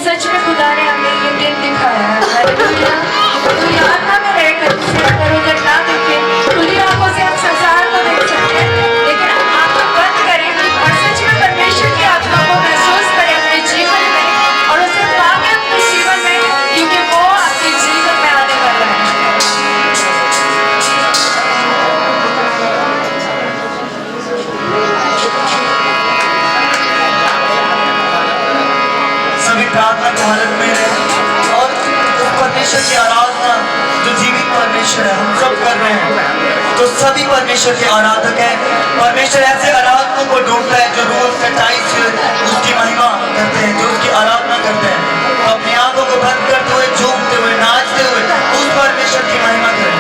सच में खुदा ने हमें ये दिन दिखाया है। हालेलुया। तो याद ना में रहकर इधर उधर ना देखें, खुली आंखों से आप संसार को देख सकते हैं, लेकिन आंखें बंद करें और सच में परमेश्वर की आत्मा को महसूस करें अपने जीवन में और उसे पाएं अपने जीवन में, क्योंकि वो आपके जीवन में आने वाला है। सभी प्रार्थना की हालत में है और उस परमेश्वर की आराधना जो जीवित परमेश्वर है हम सब कर रहे हैं। तो सभी परमेश्वर के आराधक हैं। परमेश्वर ऐसे आराधकों को ढूंढता है जो रोज सच्चाई से उसकी महिमा करते हैं, जो उसकी आराधना करते हैं। तो अपनी आंखों को बंद करते हुए, झूमते हुए, नाचते हुए उस परमेश्वर की महिमा करें।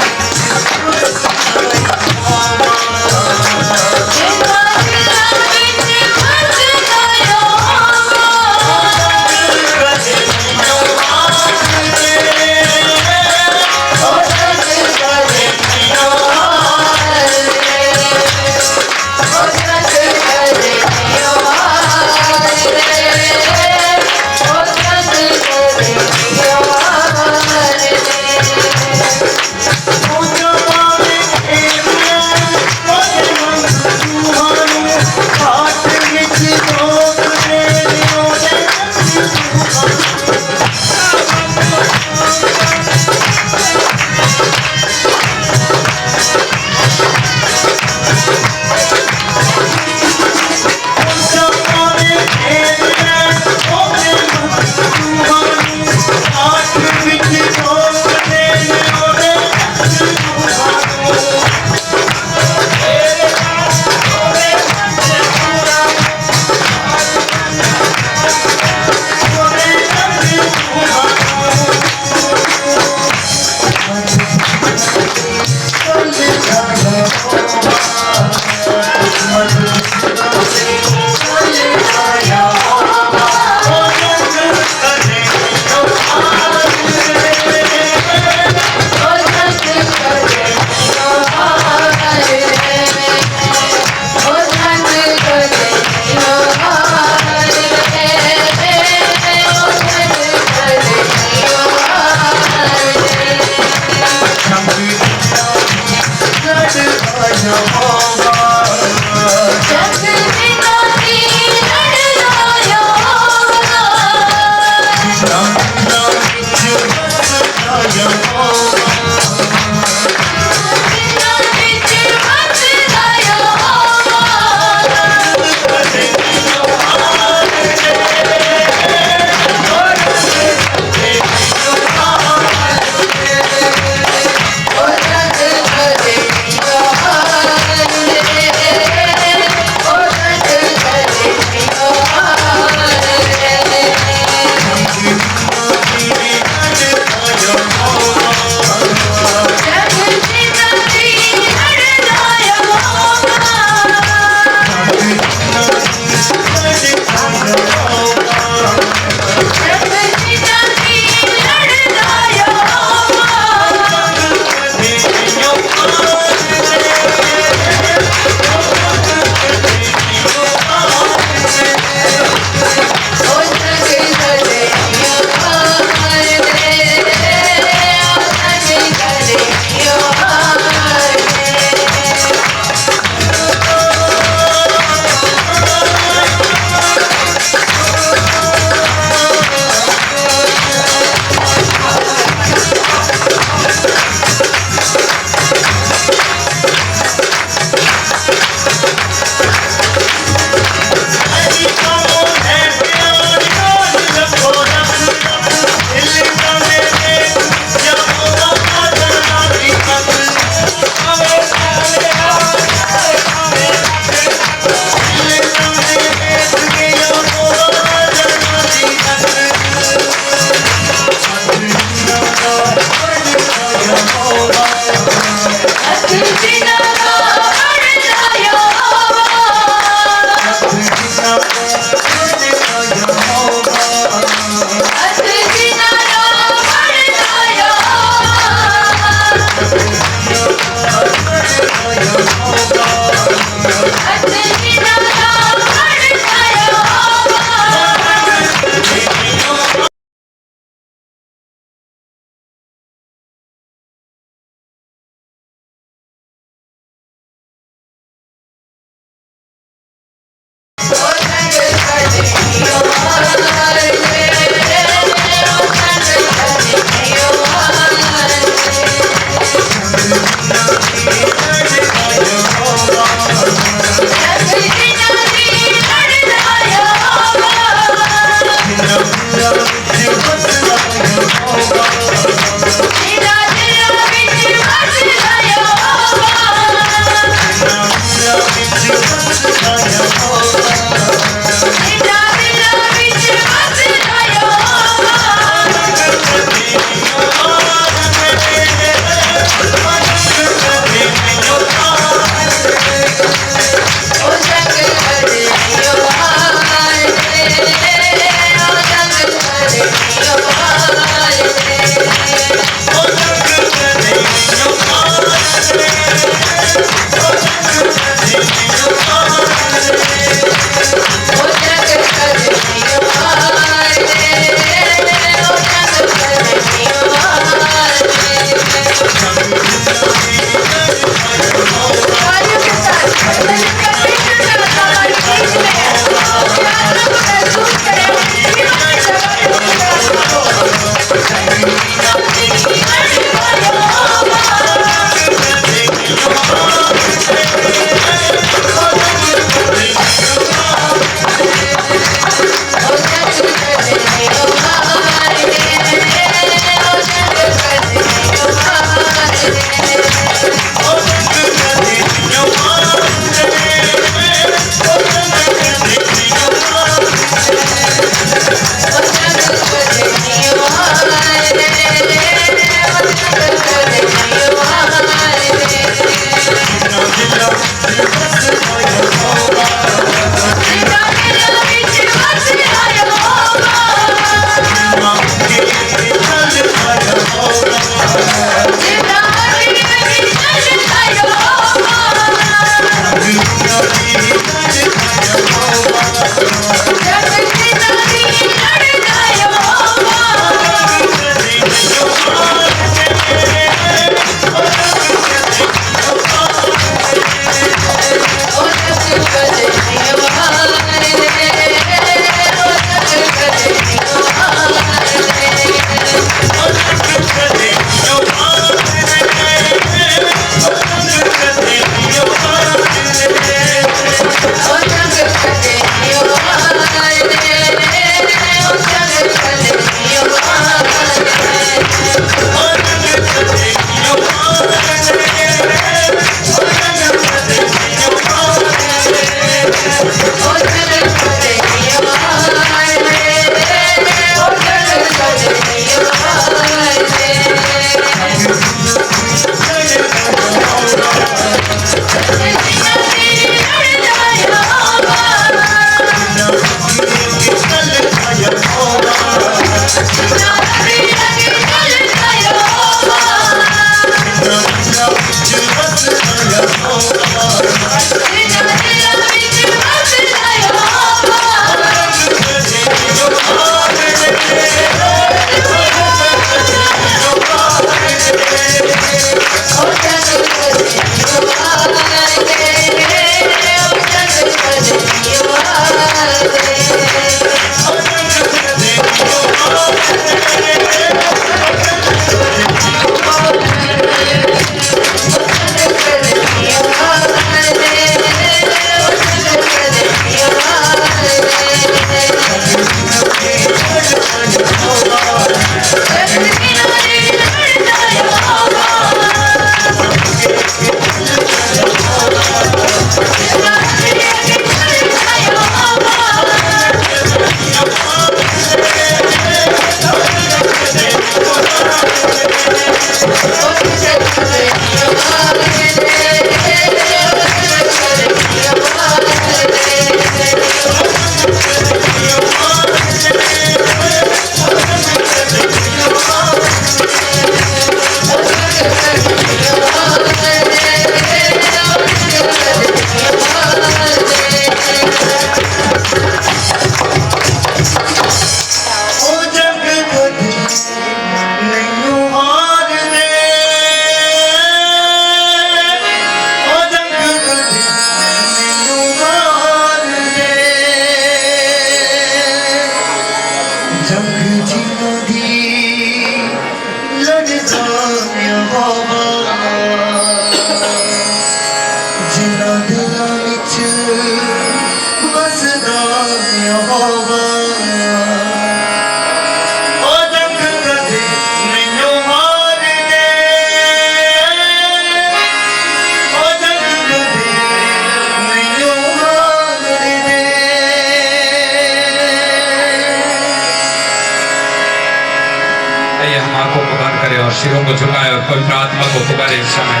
करें और सिरों को झुकाए और पवित्र आत्मा को पुकारे इस समय।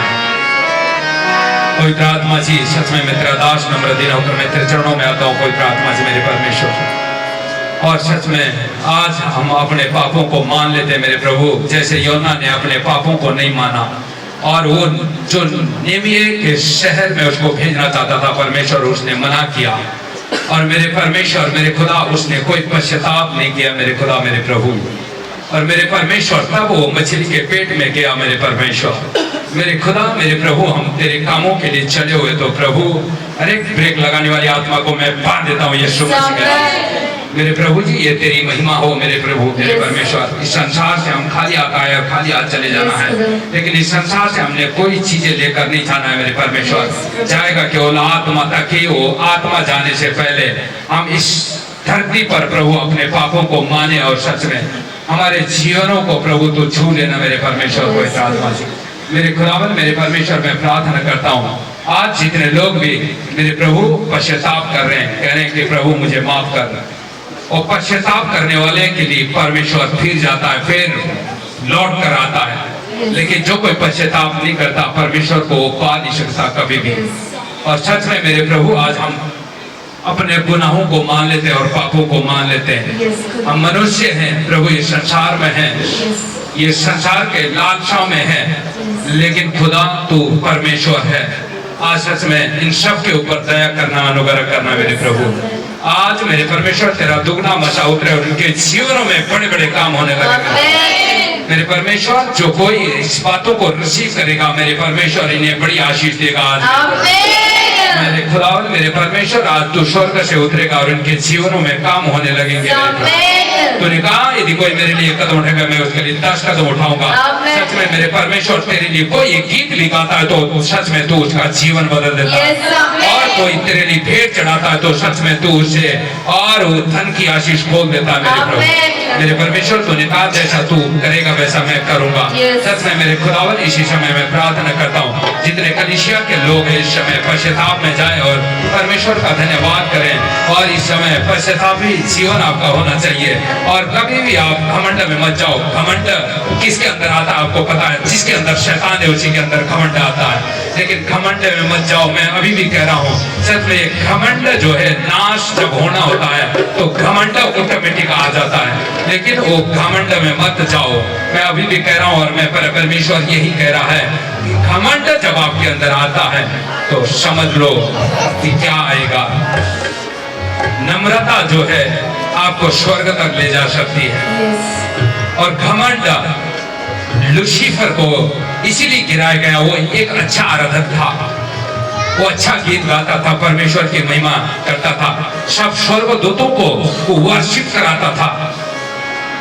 पवित्र आत्मा जी, सच में मैं तेरा दास नम्र दीन होकर मैं तेरे चरणों में आता हूँ पवित्र आत्मा जी मेरे परमेश्वर। और सच में आज हम अपने पापों को मान लेते मेरे प्रभु, जैसे योना ने अपने पापों को नहीं माना और वो जो निनिवे के शहर में उसको भेजना चाहता था परमेश्वर, उसने मना किया। और मेरे परमेश्वर मेरे खुदा, उसने कोई पश्चाताप नहीं किया मेरे खुदा मेरे प्रभु। और मेरे परमेश्वर तब वो मछली के पेट में गया मेरे परमेश्वर मेरे खुदा मेरे प्रभु। हम तेरे कामों के लिए चले हुए तो प्रभु हर एक ब्रेक लगाने वाली आत्मा को मैं बांध देता हूँ यीशु मसीह के नाम। मेरे प्रभु जी ये तेरी महिमा हो मेरे प्रभु मेरे परमेश्वर। इस संसार से हम खाली आता है और खाली हाथ चले जाना है, लेकिन इस संसार से हमने कोई चीजें लेकर नहीं जाना है मेरे परमेश्वर। जाएगा केवल आत्मा तक ही। वो आत्मा जाने से पहले हम इस धरती पर प्रभु अपने पापों को माने और सच में हमारे जीवनों को प्रभु तो छू लेना मेरे परमेश्वर को इस आत्मा जी मेरे खुदावन मेरे परमेश्वर। मैं प्रार्थना करता हूँ आज जितने लोग भी मेरे प्रभु पश्चाताप कर रहे हैं, कह रहे हैं कि प्रभु मुझे माफ कर, और पश्चाताप करने वाले के लिए परमेश्वर फिर जाता है, फिर लौट कर आता है। लेकिन जो कोई पश्चाताप नहीं करता परमेश्वर को वो पा नहीं सकता कभी भी। और सच में मेरे प्रभु आज हम अपने गुनाहों को मान लेते हैं और पापों को मान लेते हैं। हम मनुष्य हैं प्रभु, ये संसार में हैं, ये संसार के लालसाओं में है, लेकिन खुदा तू परमेश्वर है। आज सच में इन सब के ऊपर दया करना, अनुग्रह करना मेरे प्रभु। आज मेरे परमेश्वर तेरा दुगना मचा उतरे और उनके जीवनों में बड़े बड़े काम होने लगे मेरे परमेश्वर। जो कोई इस बातों को रिसीव करेगा मेरे परमेश्वर इन्हें बड़ी आशीष देगा आज मेरे खुदावन मेरे परमेश्वर। आज तू स्वर्ग से उतरेगा और उनके जीवनों में काम होने लगेंगे। तूने कहा यदि कोई मेरे लिए कदम उठाएगा मैं उसके लिए 10 कदम उठाऊंगा। सच में मेरे परमेश्वर तेरे लिए कोई एक गीत भी गाता है तो सच में तू उसका जीवन बदल देता है। और कोई तेरे लिए भेंट चढ़ाता है तो सच में तू उसे और धन की आशीष खोल देता है मेरे प्रभु मेरे परमेश्वर। तूने कहा जैसा तू करेगा वैसा मैं करूंगा। सच में मेरे खुदावन इसी समय मैं प्रार्थना करता हूँ जितने कलीसिया के लोग इस समय पश्चाताप में जाए और परमेश्वर का धन्यवाद करें। और इस समय पश्चातापी जीवन आपका होना चाहिए और कभी भी आप घमंड में मत जाओ। घमंड किसके अंदर आता है आपको पता है, जिसके अंदर शैतान है उसी के अंदर घमंड आता है। लेकिन घमंड में मत जाओ। मैं अभी भी कह रहा हूँ सच में घमंड जो है नाश जब होना होता है तो घमंड ऑटोमेटिक आ जाता है, लेकिन वो घमंड में मत जाओ। मैं अभी भी कह रहा हूँ और मैं परमेश्वर यही कह रहा है घमंड जब आपके अंदर आता है तो समझ लो कि क्या आएगा। नम्रता जो है आपको स्वर्ग तक ले जा सकती है। और घमंड लूसीफर को इसीलिए गिराया गया, वो एक अच्छा आराधक था, वो अच्छा गीत गाता था, परमेश्वर की महिमा करता था, सब स्वर्गदूतों को वर्शिप कराता था।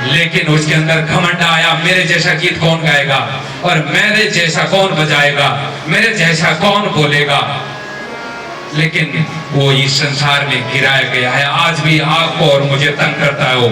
लेकिन उसके अंदर घमंड आया, मेरे जैसा गीत कौन गाएगा और मेरे जैसा कौन बजाएगा, मेरे जैसा कौन बोलेगा। लेकिन वो इस संसार में गिराया गया है। आज भी आपको और मुझे तंग करता है वो।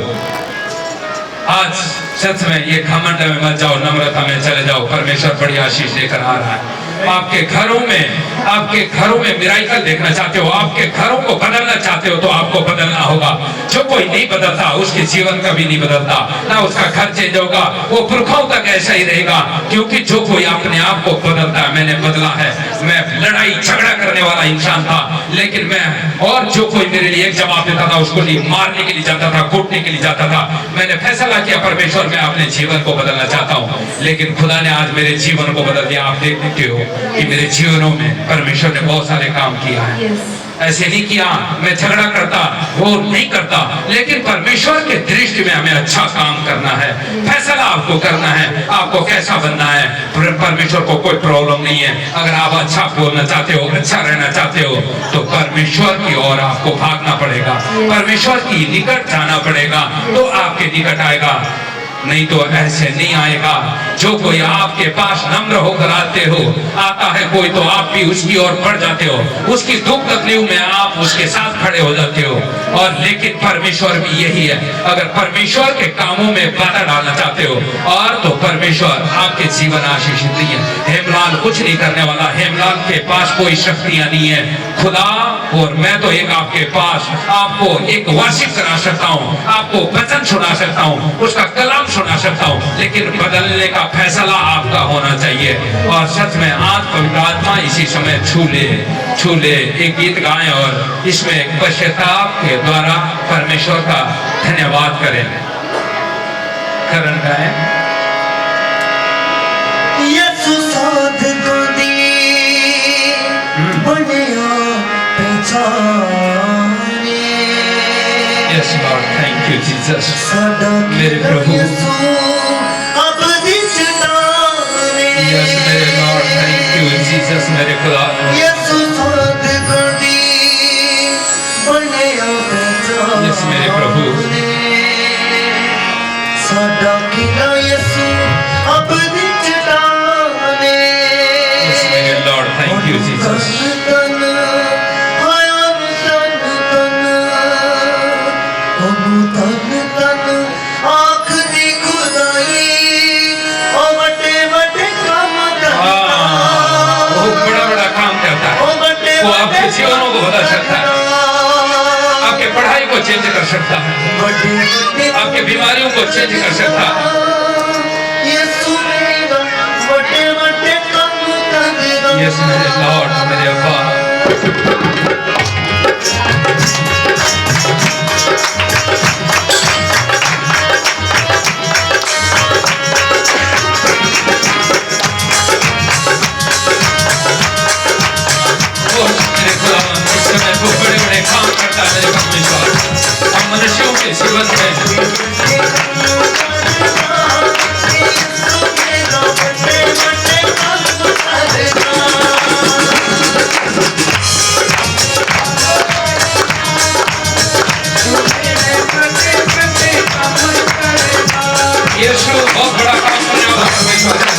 आज सच में ये घमंड में मत जाओ, नम्रता में चले जाओ। परमेश्वर बड़ी आशीष लेकर आ रहा है। आपके घरों में मिराकल देखना चाहते हो, आपके घरों को बदलना चाहते हो तो आपको बदलना होगा। जो कोई नहीं बदलता उसके जीवन कभी नहीं बदलता, ना उसका घर चेंज होगा, वो पुरखों तक ऐसा ही रहेगा। क्योंकि जो कोई अपने आप को बदलता है, मैंने बदला है, मैं लड़ाई झगड़ा करने वाला इंसान था, लेकिन मैं और जो कोई मेरे लिए एक जवाब देता था उसको नहीं मारने के लिए जाता था, कूटने के लिए जाता था। मैंने फैसला किया परमेश्वर मैं अपने जीवन को बदलना चाहता हूँ, लेकिन खुदा ने आज मेरे जीवन को बदल दिया। आप देखते हो कि मेरे जीवनों में परमेश्वर ने बहुत सारे काम किया है। ऐसे नहीं किया मैं झगड़ा करता, वो नहीं करता, लेकिन परमेश्वर के दृष्टि में हमें अच्छा काम करना है, फैसला आपको करना है, आपको कैसा बनना है। परमेश्वर को कोई प्रॉब्लम नहीं है। अगर आप अच्छा बोलना चाहते हो, अच्छा रहना चाहते हो तो परमेश्वर की ओर आपको भागना पड़ेगा, परमेश्वर की निकट जाना पड़ेगा तो आपके निकट आएगा, नहीं तो ऐसे नहीं आएगा। जो कोई आपके पास नम्र होकर आता है कोई, तो आप भी उसकी ओर बढ़ जाते हो, उसकी दुख तकलीफ में आप उसके साथ खड़े हो जाते हो। और लेकिन परमेश्वर भी यही है, अगर परमेश्वर के कामों में बाधा डालना चाहते हो और तो परमेश्वर आपके जीवन आशीषित नहीं है। हेमलाल कुछ नहीं करने वाला, हेमलाल के पास कोई शक्तियां नहीं है। खुदा और मैं तो एक आपके पास आपको एक वर्शिप करा सकता हूँ, आपको वचन सुना सकता हूँ, उसका कलाम सुना सकता हूँ, लेकिन बदलने का फैसला आपका होना चाहिए। और सच में आज पवित्र आत्मा इसी समय छू ले एक गीत गाएं और इसमें पश्चाताप के द्वारा परमेश्वर का धन्यवाद करें। करण गाएं। यसु साध गोदी बनिया पहचाने। Yes Lord, thank you Jesus। साडा मेरे प्रभु। यसु अब दिचताने। Yes मेरे Lord, thank you Jesus मेरे खुदा। यसु साध गोदी बनिया पहचाने। Yes मेरे प्रभु। साडा किला यसु अब दिचताने। Yes मेरे Lord, thank you Jesus। वो आपके जीवनों को बदल सकता है, आपके पढ़ाई को चेंज कर सकता है, आपके बीमारियों को चेंज कर सकता है। यस मेरे लॉर्ड मेरे अब्बा। वो बड़े बड़े काम करता है मेरे परमेश्वर। हम मनुष्यों के जीवन में यीशु बहुत बड़ा काम करने वाला परमेश्वर है।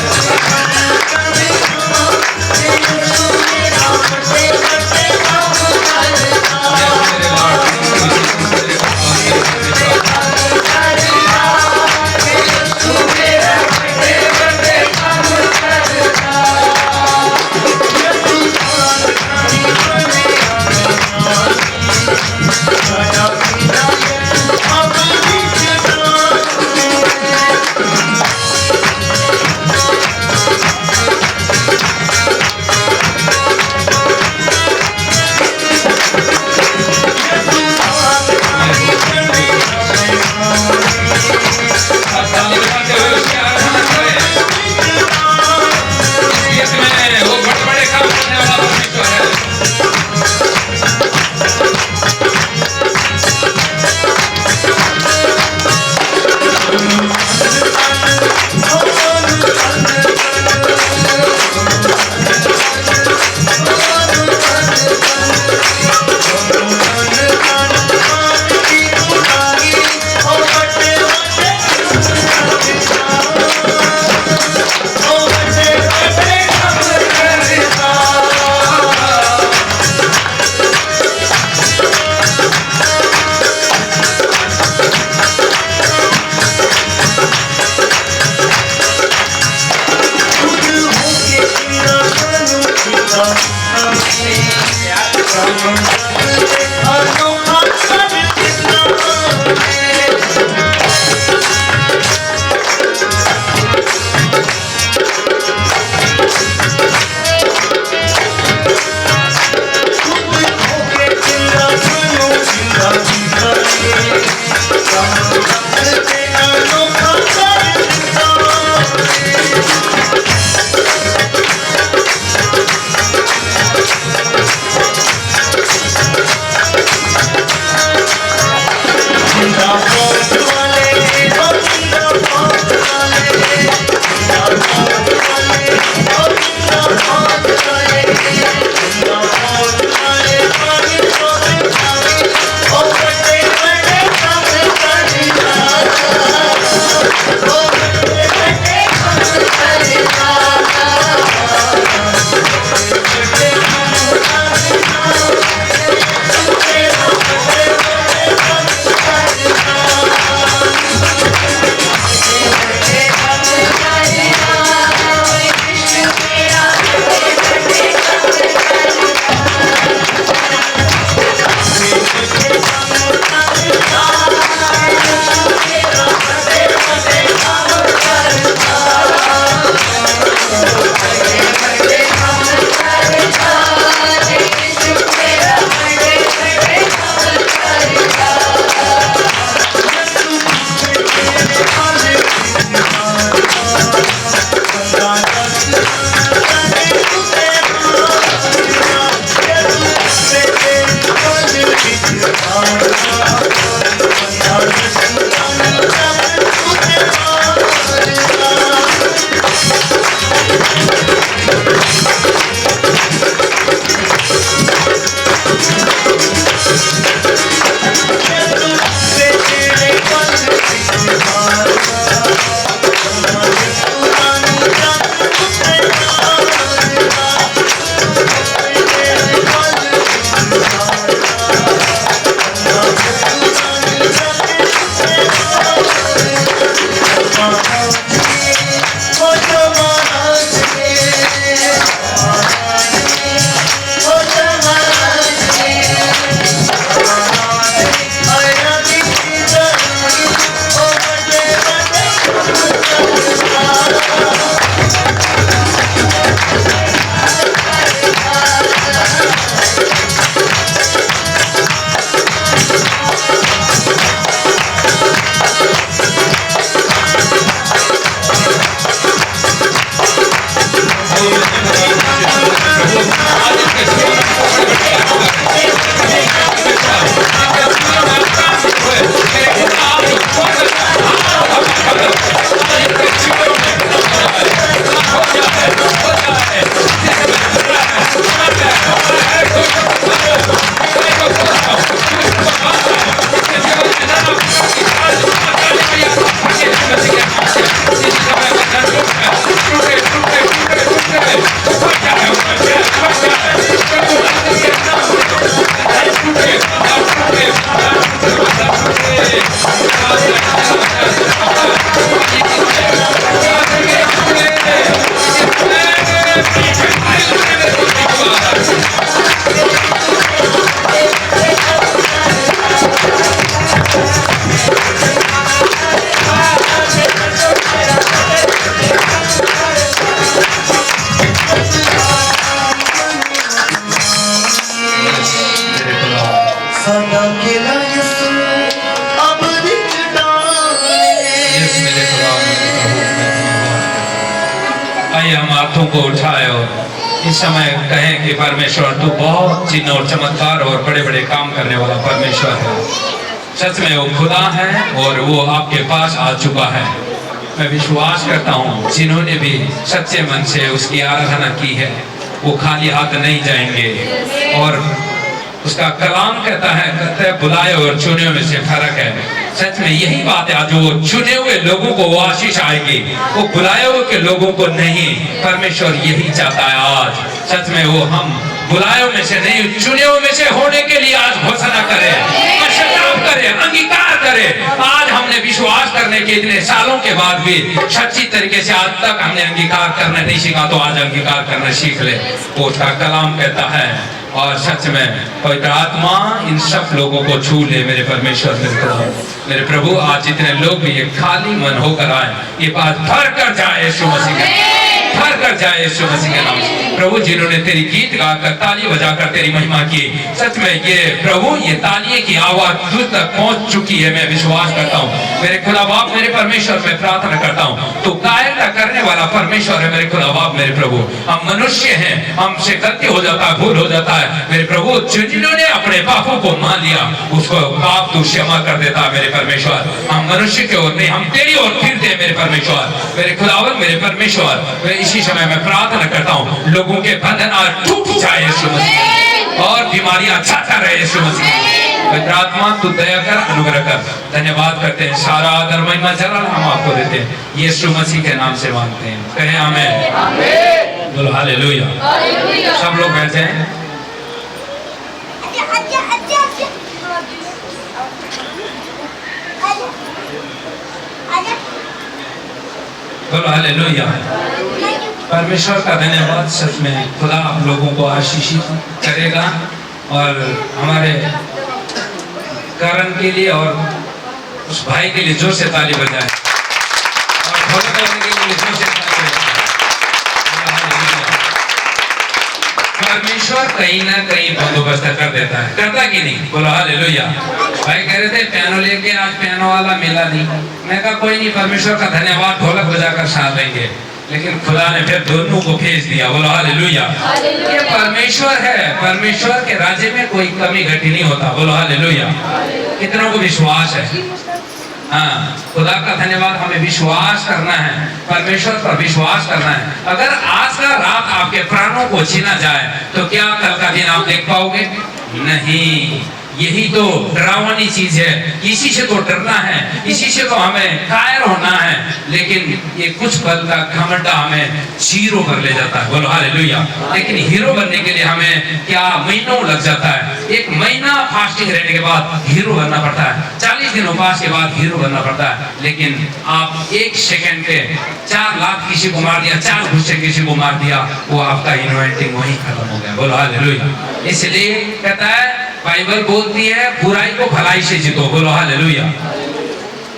आइए हम हाथों को उठाए और इस समय कहें कि परमेश्वर तू बहुत चिन्ह और चमत्कार और बड़े बड़े काम करने वाला परमेश्वर है। सच में वो खुदा है और वो आपके पास आ चुका है। मैं विश्वास करता हूँ जिन्होंने भी सच्चे मन से उसकी आराधना की है वो खाली हाथ नहीं जाएंगे। और उसका कलाम कहता है बुलाए और चुने में से फर्क है। सच में यही बात है, आज वो चुने हुए लोगों को वो आशीष आएगी, वो बुलाए हुए के लोगों को नहीं। परमेश्वर यही चाहता है आज। सच में वो हम बुलाए में से नहीं, चुने हुए में से होने के लिए आज घोषणा करें, पश्चाताप करें, अंगीकार करें। आज हमने विश्वास करने के इतने सालों के बाद भी सच्ची तरीके से आज तक हमने अंगीकार करना नहीं सीखा, तो आज अंगीकार करना सीख ले। वो उसका कलाम कहता है और सच में पवित्र आत्मा इन सब लोगों को छू ले। मेरे परमेश्वर मेरे प्रभु आज जितने लोग भी ये खाली मन होकर आए, ये बात भर कर जाए यीशु मसीह के, भर कर जाए यीशु मसीह के नाम से। प्रभु जिन्होंने तेरी गीत गाकर ताली बजाकर तेरी महिमा की, सच में ये प्रभु ये तालिये की आवाज तुझ तक पहुंच चुकी है। मैं विश्वास करता हूँ मेरे खुदा बाप, मेरे परमेश्वर में प्रार्थना करता हूँ तो कायरता करने वाला परमेश्वर है मेरे खुदा बाप, मेरे प्रभु। हम मनुष्य हैं, हमसे गलती हो जाता है, भूल हो जाता है मेरे प्रभु। जिन्होंने अपने पापों को मान लिया उसको पाप तू क्षमा कर देता है मेरे परमेश्वर। हम मनुष्य की ओर नहीं, हम तेरी ओर फिरते हैं मेरे परमेश्वर, मेरे खुदावन, मेरे परमेश्वर। मैं इसी समय में प्रार्थना करता हूँ लोगों के बंधन आज टूट जाए यीशु मसीह और बीमारियां जाता रहे यीशु मसीह। पवित्र आत्मा तू दया कर, अनुग्रह कर। धन्यवाद करते हैं, सारा आदर महिमा जलाल हम आपको देते हैं, यीशु मसीह के नाम से मांगते हैं। कहें आमीन, बोलो हालेलुया। सब लोग बैठ जाएं। बोलो हालेलुया। परमेश्वर का धन्यवाद। सच में खुदा आप लोगों को आशीषित करेगा और हमारे करण के लिए और उस भाई के लिए जोर से ताली बजाए और ढोलक के लिए जोर से ताली बजाए। परमेश्वर कहीं ना कहीं बंदोबस्त कर देता है, करता कि नहीं? बोलो हालेलुया। भाई कह रहे थे पियानो लेके, आज पियानो वाला मिला नहीं। मैं कहा कोई नहीं, परमेश्वर का धन्यवाद, ढोलक बजाकर साथ देंगे। लेकिन खुदा ने फिर दोनों को भेज दिया। बोलो हालेलुया। ये परमेश्वर है, परमेश्वर के राज्य में कोई कमी घटी नहीं होता। बोलो हालेलुया। कितनों को विश्वास है? हाँ, खुदा का धन्यवाद। हमें विश्वास करना है, परमेश्वर पर विश्वास करना है। अगर आज का रात आपके प्राणों को छीना जाए तो क्या कल का दिन आप देख पाओगे? नहीं। यही तो डरावनी चीज है, इसी से तो डरना है, इसी से तो हमें कायर होना है। लेकिन ये कुछ पल का घमंडा हमें जीरो कर ले जाता है। बोलो हालेलुया। लेकिन हीरो बनने के लिए हमें क्या महीनों लग जाता है। एक महीना फास्टिंग रहने के बाद हीरो बनना पड़ता है, 40 दिन उपवास के बाद हीरो बनना पड़ता है। लेकिन आप एक सेकंड के 4 लाख किसी को मार दिया, 4 घुस्से किसी को मार दिया, वो आपका इन्वेंटिंग वहीं खत्म हो गया। बोलो हालेलुया। इसलिए कहता है, बाइबल बोलती है बुराई को भलाई से जीतो। बोलो हालेलुया।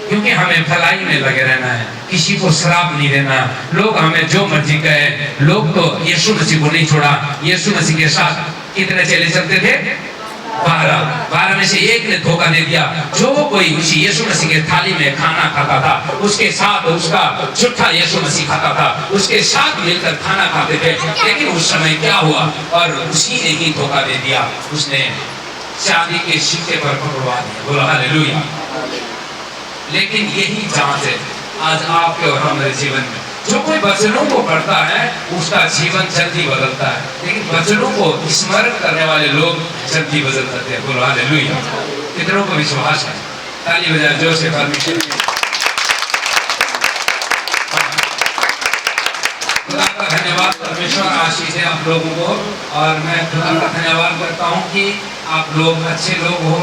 क्योंकि हमें भलाई में लगे रहना है, किसी को श्राप नहीं देना। लोग हमें जो मर्जी कहे, लोग तो यीशु मसीह को नहीं छोड़ा। यीशु मसीह के साथ कितने चेले चलते थे? 12 में से एक ने धोखा दे दिया। जो कोई उसी यीशु मसीह के थाली में खाना खाता था उसके साथ उसका झूठा यीशु मसीह खाता था, उसके साथ मिलकर खाना खाते थे। लेकिन उस समय क्या हुआ? और उसी ने ही धोखा दे दिया, उसने चांदी के सिक्के पर पकड़वा दिया। बोला हालेलुया। लेकिन यही जांच है आज आपके और हमारे जीवन में। जो कोई वचनों को पढ़ता है उसका जीवन जल्दी बदलता है, लेकिन वचनों को स्मरण करने वाले लोग जल्दी बदल जाते हैं। बोलो हालेलुया। कितनों को विश्वास है? ताली बजाए जोर से परमेश्वर खुदा का धन्यवाद। परमेश्वर आशीष है आप लोगों को और मैं खुदा का धन्यवाद करता हूँ कि आप लोग अच्छे लोग हो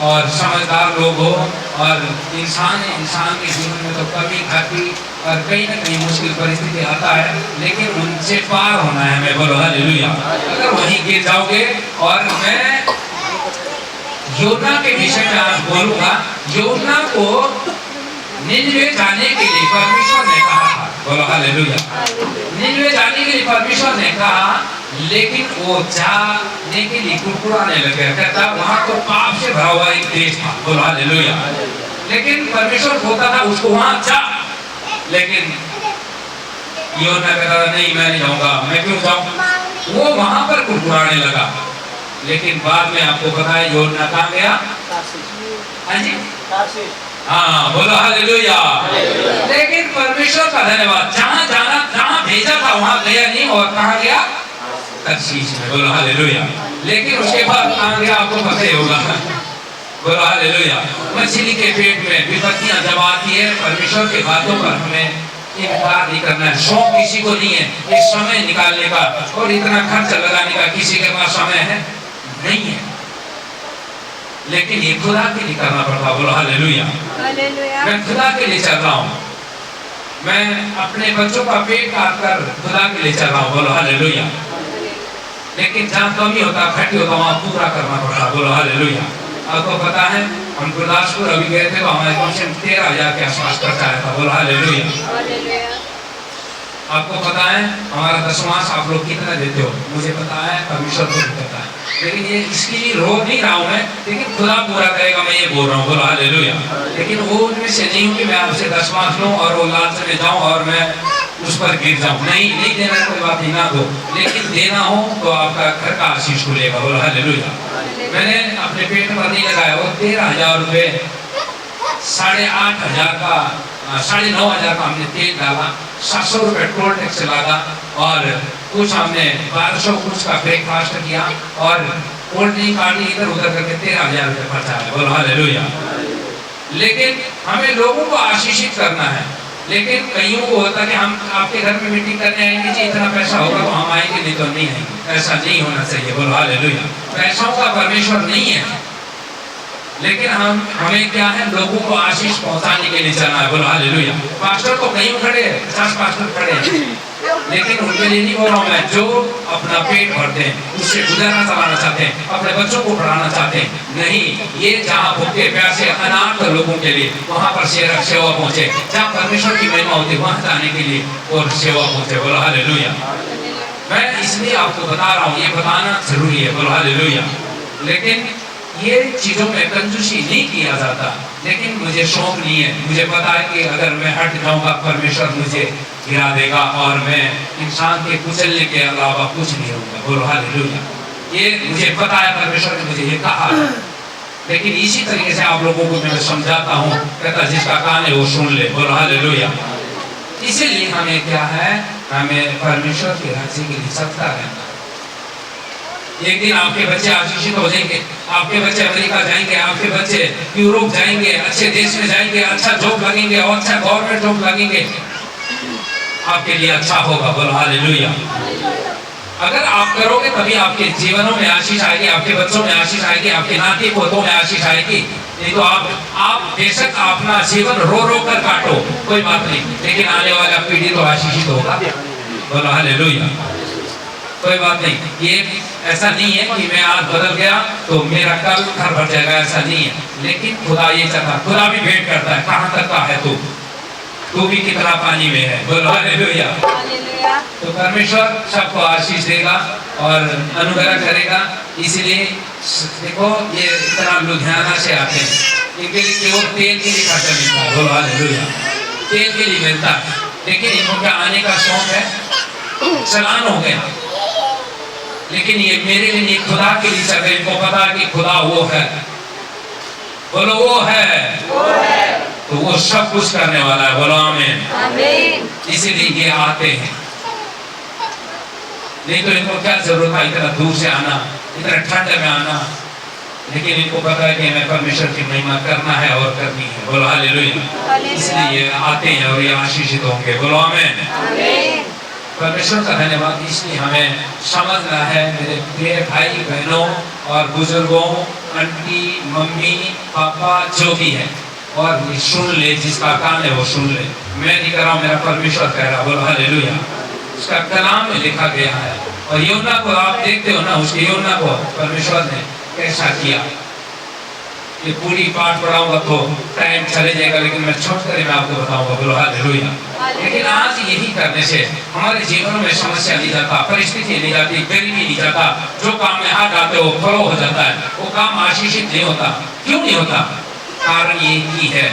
और समझदार लोग हो। और इंसान के जीवन में तो कमी घाटी और कहीं ना कहीं मुश्किल परिस्थिति आता है, लेकिन उनसे पार होना है हमें। बोलो हालेलुया। अगर वहीं गिर जाओगे, और मैं योना के विषय में आज बोलूंगा। योना को निनवे जाने के लिए परमेश्वर ने कहा था। बोलो हालेलुया। निनवे जाने के लिए परमेश्वर ने कहा, लेकिन वो जाने के लिए कुड़कुड़ाने लगे। कहता वहां तो पाप से भरा हुआ एक देश था। बोलो हालेलुया। लेकिन परमेश्वर बोलता था उसको वहां जा, लेकिन योना कहता था नहीं मैं नहीं जाऊंगा, मैं क्यों जाऊं, वो वहां पर कुड़कुड़ाने लगा। लेकिन बाद में आपको पता है योना कहाँ गया? हाँ जी, हाँ बोलो हालेलुया। लेकिन परमेश्वर का धन्यवाद, जहां जाना जहां भेजा था वहां गया नहीं, और कहाँ गया? तरशीश में। बोलो हालेलुया। लेकिन उसके बाद कहाँ गया आपको पता ही होगा। बोलो हालेलुया। मछली के पेट में विपत्तियां जब आती है, परमेश्वर के बातों पर हमें इनकार नहीं करना है। शौक किसी को नहीं है इस समय निकालने का और इतना खर्च लगाने का, किसी के पास समय है नहीं है, लेकिन ये खुदा के लिए करना पड़ता। बोलो हालेलुया। मैं खुदा के लिए चल रहा हूँ, मैं अपने बच्चों का पेट काट कर खुदा के लिए चल रहा हूँ। बोलो हालेलुया। लेकिन जहाँ कमी होता, घटी होता, वहाँ पूरा करना पड़ता। बोलो हालेलुया। आपको पता है हम गुरदासपुर अभी गए थे तो हमारे कम से कम 13,000 के आसपास खर्चा आया था। बोलो हालेलुया। आपको पता है हमारा दशमांश आप लोग कितना देते हो, मुझे पता है, परमेश्वर को भी पता है, लेकिन ये इसके लिए रो नहीं रहा हूँ मैं, लेकिन खुदा पूरा करेगा, मैं ये बोल रहा हूँ। बोलो हालेलुया। लेकिन वो उनमें से नहीं हूँ कि मैं आपसे दशमांश लूँ और वो लालच में जाऊँ और मैं उस पर गिर जाऊँ। नहीं देना, कोई बात नहीं, ना दो, लेकिन देना हो तो आपका घर का आशीष खुलेगा। बोलो हालेलुया। मैंने अपने पेट पर नहीं लगाया, वो 13,000 रुपये, 8,500 का 9,500 का हमने तेल डाला, 700 रुपये टोल टैक्स लगा और कुछ हमने 1200 कुछ का ब्रेकफास्ट किया और कोल्ड ड्रिंक पार्टी इधर उधर करके 13,000 रुपये खर्चा है। बोलो हालेलुया। लेकिन हमें लोगों को आशीषित करना है, लेकिन कईयों को होता है कि हम आपके घर में मीटिंग करने आएंगे जी, इतना पैसा होगा तो हम आएंगे, नहीं तो नहीं आएंगे। ऐसा नहीं होना चाहिए। बोलो हालेलुया। पैसों का परमेश्वर नहीं है, लेकिन हमें क्या है, लोगों को आशीष पहुंचाने के लिए चलना है। बोलो हालेलुया। पास्टर तो कहीं खड़े हैं, 50 पास्टर खड़े हैं, लेकिन उनके लिए नहीं बोल रहा हूँ मैं, जो अपना पेट भरते हैं, उससे गुजारा चलाना चाहते हैं, अपने बच्चों को पढ़ाना चाहते हैं, नहीं, ये जहाँ भूखे प्यासे अनाथ लोगों के लिए वहाँ पर सेवा पहुंचे, जहाँ परमेश्वर की महिमा होती है वहाँ जाने के लिए और सेवा पहुंचे। बोलो हालेलुया। मैं इसलिए आपको बता रहा हूँ, ये बताना जरूरी है। बोलो हालेलुया। लेकिन ये चीजों में कंजूसी नहीं किया जाता, लेकिन मुझे शौक नहीं है, मुझे पता है कि अगर मैं हट जाऊंगा परमेश्वर मुझे गिरा देगा और मैं इंसान के कुचलने के अलावा कुछ नहीं होगा। बोलो हालेलुया। ये मुझे पता है, परमेश्वर ने मुझे ये कहा है, लेकिन इसी तरीके से आप लोगों को मैं समझाता हूँ, कहता जिसका कान है वो सुन ले। बोलो हालेलुया। इसीलिए हमें क्या है, हमें परमेश्वर के राज्य के लिए चलता रहना। एक दिन आपके बच्चे आशीषित हो जाएंगे, आपके बच्चे अमेरिका जाएंगे, आपके बच्चे यूरोप जाएंगे, अच्छे देश में जाएंगे, अच्छा जॉब लगेंगे और अच्छा गवर्नमेंट जॉब लगेंगे, आपके लिए अच्छा होगा। बोलो हालेलुया। अगर आप करोगे तभी आपके जीवनों में आशीष आएगी, आपके बच्चों में आशीष आएगी, आपके नाती पोतों में आशीष आएगी। नहीं तो आप बेशक अपना जीवन रो रो कर काटो, कोई बात नहीं, लेकिन आने वाला पीढ़ी तो आशीषित होगा। बोलो हालेलुया। कोई बात नहीं, ये ऐसा नहीं है कि मैं आज बदल गया तो मेरा कल घर भर जाएगा, ऐसा नहीं है, लेकिन खुदा ये चाहता, खुदा भी भेंट करता है, कहाँ तक का है तू भी कितना पानी में है। बोलो हालेलुया। तो परमेश्वर सबको आशीष देगा और अनुग्रह करेगा। इसलिए देखो ये इतना लुधियाना से आते हैं, इनके लिए केवल तेल के लिए खर्चा मिलता है। बोलो हालेलुया। तेल के लिए मिलता है, लेकिन इनको क्या आने का शौक है, चलान हो गया, लेकिन ये मेरे लिए खुदा के लिए चल रहे, इनको पता कि खुदा वो है। बोलो वो है, तो वो सब कुछ करने वाला है। बोलो आमीन। इसीलिए ये आते हैं, नहीं तो इनको क्या जरूरत है इतना दूर से आना, इतना ठंड में आना, लेकिन इनको पता है कि हमें परमेश्वर की महिमा करना है और करनी है। बोलो हालेलुया। इसलिए आते हैं और ये आशीषित होंगे। बोलो आमीन। परमेश्वर का धन्यवाद। इसलिए हमें समझना है मेरे प्रिय भाई बहनों और बुजुर्गों, आंटी मम्मी पापा जो भी है, और सुन ले, जिसका कान है वो सुन ले। मैं नहीं कर रहा हूँ, मेरा परमेश्वर कह रहा। बोलो हालेलुया। उसका कलाम में लिखा गया है, और योना को आप देखते हो ना, उसके योना को परमेश्वर ने कैसा किया। ये पूरी पाठ पढ़ाऊंगा तो टाइम चले जाएगा, लेकिन मैं छोट कर मैं आपको बताऊंगा। बोलो हालेलुया। लेकिन आज यही करने से हमारे जीवन में समस्या नहीं जाता, परिस्थिति नहीं जाती, गरीबी नहीं जाता, जो काम में हाथ डालते हो फलो हो जाता है, वो काम आशीषित नहीं होता। क्यों नहीं होता? कारण ये ही है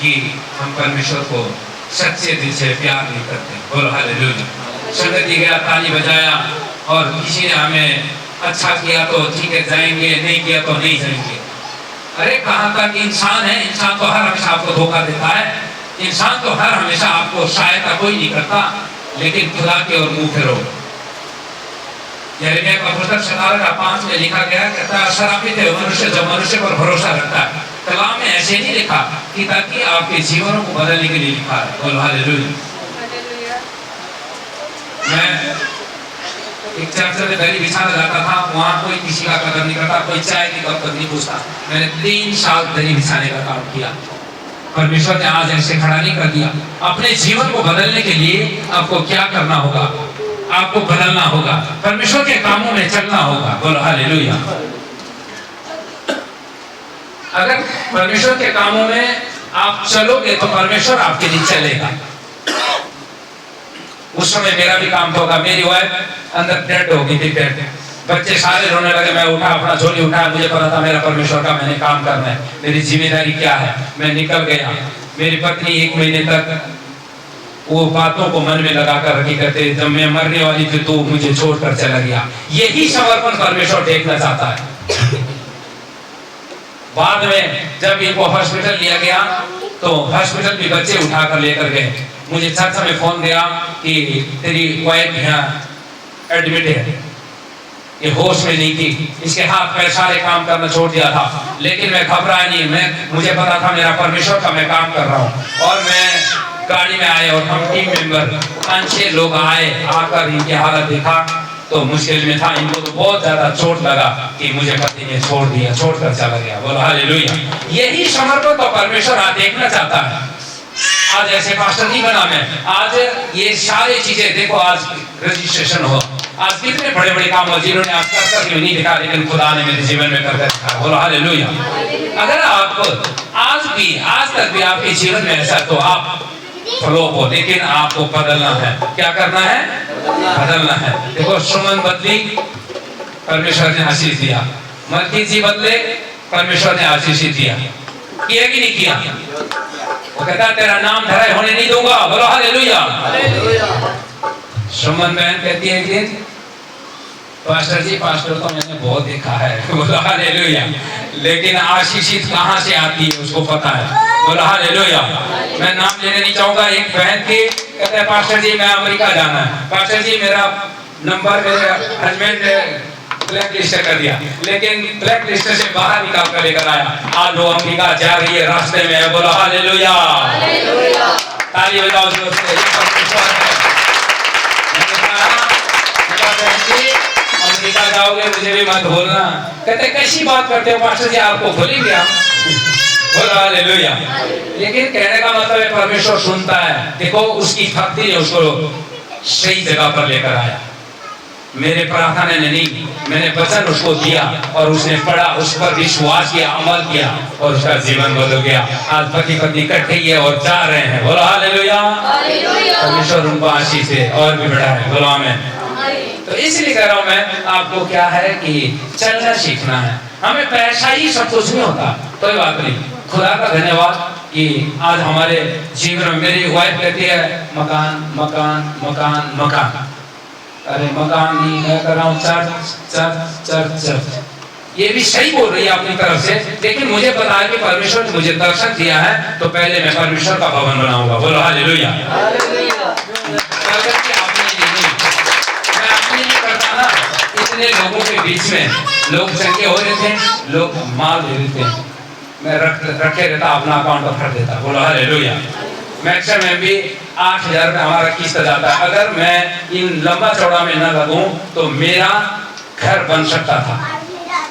कि हम परमेश्वर को सच्चे दिल से प्यार नहीं करते। बोलो हालेलुया। संगति गया, ताली बजाया और किसी ने हमें अच्छा किया तो ठीक है जाएंगे, नहीं किया तो नहीं जाएंगे। अरे कहाँ तक इंसान है, इंसान तो हर हमेशा आपको धोखा देता है, इंसान तो हर हमेशा आपको सहायता कोई नहीं करता, लेकिन खुदा की ओर मुंह फेरो। यिर्मयाह का पुस्तक 17:5 में लिखा गया, कहता है श्रापित है मनुष्य जब मनुष्य पर भरोसा रखता है। कलाम में ऐसे नहीं लिखा कि ताकि आपके जीवनों को बदलने के लिए लिखा है। बोलो हालेलुया। मैं एक चर्च में दरी बिछाने जाता था, वहाँ कोई किसी का कदर नहीं करता, कोई चाय की कप तक नहीं पूछता। मैंने 3 साल दरी बिछाने का काम किया। परमेश्वर ने आज ऐसे खड़ा नहीं कर दिया। अपने जीवन को बदलने के लिए आपको क्या करना होगा? आपको बदलना होगा, परमेश्वर के कामों में चलना होगा। बोलो हालेलुया। अगर परमेश्वर के कामों में आप चलोगे तो परमेश्वर आपके लिए चलेगा। उस समय मेरा भी काम होगा। मेरी वाइफ अंदर डेड हो गई थी, डेड। बच्चे सारे रोने लगे, मैं उठा, अपना झोली उठाया, मुझे पता था मेरा परमेश्वर का मैंने काम करना है, मेरी जिम्मेदारी क्या है। मैं निकल गया। मेरी पत्नी 1 महीने तक वो बातों को मन में लगा कर रखी करते, जब मैं मरने वाली थी तो मुझे छोड़कर चला गया। यही समर्पण परमेश्वर देखना चाहता है। बाद में जब इनको हॉस्पिटल लिया गया तो हॉस्पिटल भी बच्चे उठाकर लेकर गए। मुझे चर्च में फोन गया कि तेरी वाइफ यहाँ एडमिट है, ये होश में नहीं थी, इसके हाथ पैर सारे काम करना छोड़ दिया था। लेकिन मैं घबराया नहीं, मुझे पता था मेरा परमेश्वर का मैं काम कर रहा हूँ। और मैं गाड़ी में आए और हम टीम मेंबर 5-6 लोग आए, आकर इनकी हालत देखा तो मुश्किल में था। इनको तो बहुत ज्यादा चोट लगा कि मुझे पति ने छोड़ दिया, छोड़कर चला गया। बोलो हालेलुया। यही समर्पण तो परमेश्वर आज देखना चाहता है। आज ऐसे पास्टर नहीं बना मैं, आज ये सारी चीजें देखो, आज रजिस्ट्रेशन हो, आज कितने बड़े बड़े काम हो जिन्होंने आज कर नहीं दिखा, लेकिन खुदा ने मेरे जीवन में कर दिखा। बोलो हालेलुया। अगर आप आज तक भी आपके जीवन में ऐसा, तो आप फ्लॉप हो, लेकिन आपको बदलना है। क्या करना है? बदलना है। देखो सुमन बदली, परमेश्वर ने आशीष दिया। मलकी जी बदले, परमेश्वर ने आशीष दिया। किया कि नहीं किया? वो कहता तेरा नाम धराए होने नहीं दूंगा। बोलो हालेलुया। सुमन बहन कहती है कि पास्टर जी, पास्टर तो मैंने बहुत देखा है। बोलो हालेलुया। लेकिन आशीषित कहाँ से आती है उसको पता है। बोलो हालेलुया। मैं नाम लेने नहीं चाहूंगा। एक बहन थी, कहते हैं पास्टर जी मैं अमेरिका जाना है, पास्टर जी मेरा नंबर मेरे हस्बैंड ने ब्लैक लिस्ट कर दिया, लेकिन ब्लैक लिस्ट से बाहर निकाल कर लेकर आया। आज वो अमेरिका जा रही है, रास्ते में है। बोलो हालेलुया। ताली बजाओ जोर से। अमेरिका जाओगे मुझे भी मत भूलना। कहते कैसी बात करते हो पास्टर जी, आपको भूल ही गया। बोलो हालेलुया। लेकिन कहने का मतलब है परमेश्वर सुनता है। देखो उसकी भक्ति ने उसको सही जगह पर लेकर आया। मेरे प्रार्थना ने नहीं, मैंने वचन उसको दिया और उसने पढ़ा, उस पर विश्वास किया, अमल किया और उसका जीवन बदल गया। आज पति पत्नी इकट्ठे ही है और जा रहे हैं। बोलो हालेलुया। परमेश्वर उनको आशीष दे और भी बढ़ा है। बोलो आमीन। तो इसलिए कह रहा हूं मैं आपको, क्या है कि चलना सीखना है। हमें पैसा ही सब कुछ नहीं होता, कोई बात नहीं। खुदा का धन्यवाद कि आज हमारे जीवन में, मेरी वाइफ कहती है मकान मकान मकान मकान। अरे मकान नहीं, मैं कर रहा हूँ चर्च चर्च चर्च चर्च। ये भी सही बोल रही है अपनी तरफ से, लेकिन मुझे पता है कि परमेश्वर ने मुझे दर्शन दिया है तो पहले मैं परमेश्वर का भवन बनाऊंगा। बोलो हालेलुया। इतने लोगों के बीच में लोग चंगे हो रहे थे, लोग माल दे रहे थे, मैं रखे रहता, अपना अकाउंट भर देता। बोलो हालेलुया। मैक्सिमम भी 8,000 रुपये हमारा किस्त जाता है। अगर मैं इन लंबा चौड़ा में न लगूं तो मेरा घर बन सकता था,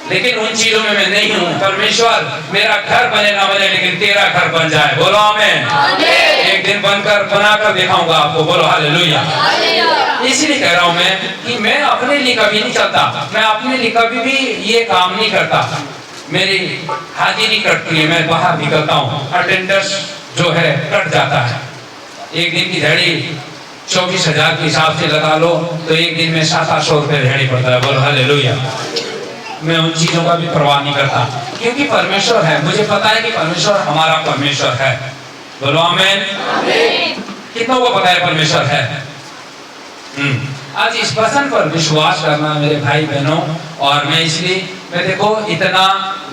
लेकिन उन चीजों में मैं नहीं हूँ। परमेश्वर मेरा घर बने ना बने, लेकिन तेरा घर बन जाए। बोलो आमीन। एक दिन बनाकर दिखाऊंगा आपको। बोलो हालेलुया। इसीलिए कह रहा हूँ मैं कि मैं अपने लिए कभी नहीं चलता, मैं अपने लिए कभी भी ये काम नहीं करता। मेरी हाजिरी कटती है, मैं बाहर निकलता हूँ, अटेंडेंस जो है कट जाता है। एक दिन की दिहाड़ी 24,000 के हिसाब से लगा लो तो एक दिन में 700-800 रुपये दिहाड़ी पड़ता है। बोलो हालेलुया। मैं उन चीजों का भी परवाह नहीं करता, क्योंकि परमेश्वर है। मुझे पता है कि परमेश्वर हमारा परमेश्वर है। बोलो आमीन। कितनों को पता है परमेश्वर है? आज इस वचन पर विश्वास करना मेरे भाई बहनों, और मैं देखो इतना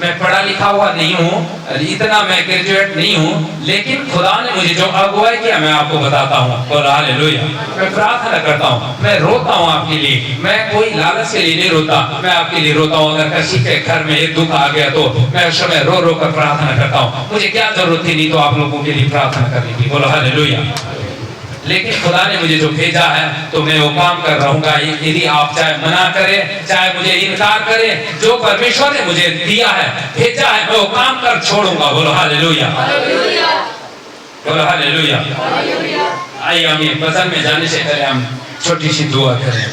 मैं पढ़ा लिखा हुआ नहीं हूँ, इतना मैं ग्रेजुएट नहीं हूँ, लेकिन खुदा ने मुझे जो अगुवाई किया मैं आपको बताता हूँ। बोलो हालेलुया। मैं प्रार्थना करता हूँ, मैं रोता हूँ आपके लिए, मैं कोई लालच के लिए नहीं रोता, मैं आपके लिए रोता हूँ। अगर किसी के घर में एक दुख आ गया तो मैं उस समय रो रो कर प्रार्थना करता हूँ। मुझे क्या जरूरत थी, नहीं तो आप लोगों के लिए प्रार्थना करने की। बोलो हालेलुया। लेकिन खुदा ने मुझे जो भेजा है तो मैं वो काम कर रहूंगा। यदि आप चाहे मना करें, चाहे मुझे इनकार करें, जो परमेश्वर ने मुझे दिया है, भेजा है, मैं वो काम कर छोड़ूंगा। बोलो हालेलुया। बोलो हालेलुया। आइए हम ये वचन में जाने से पहले हम छोटी सी दुआ करें।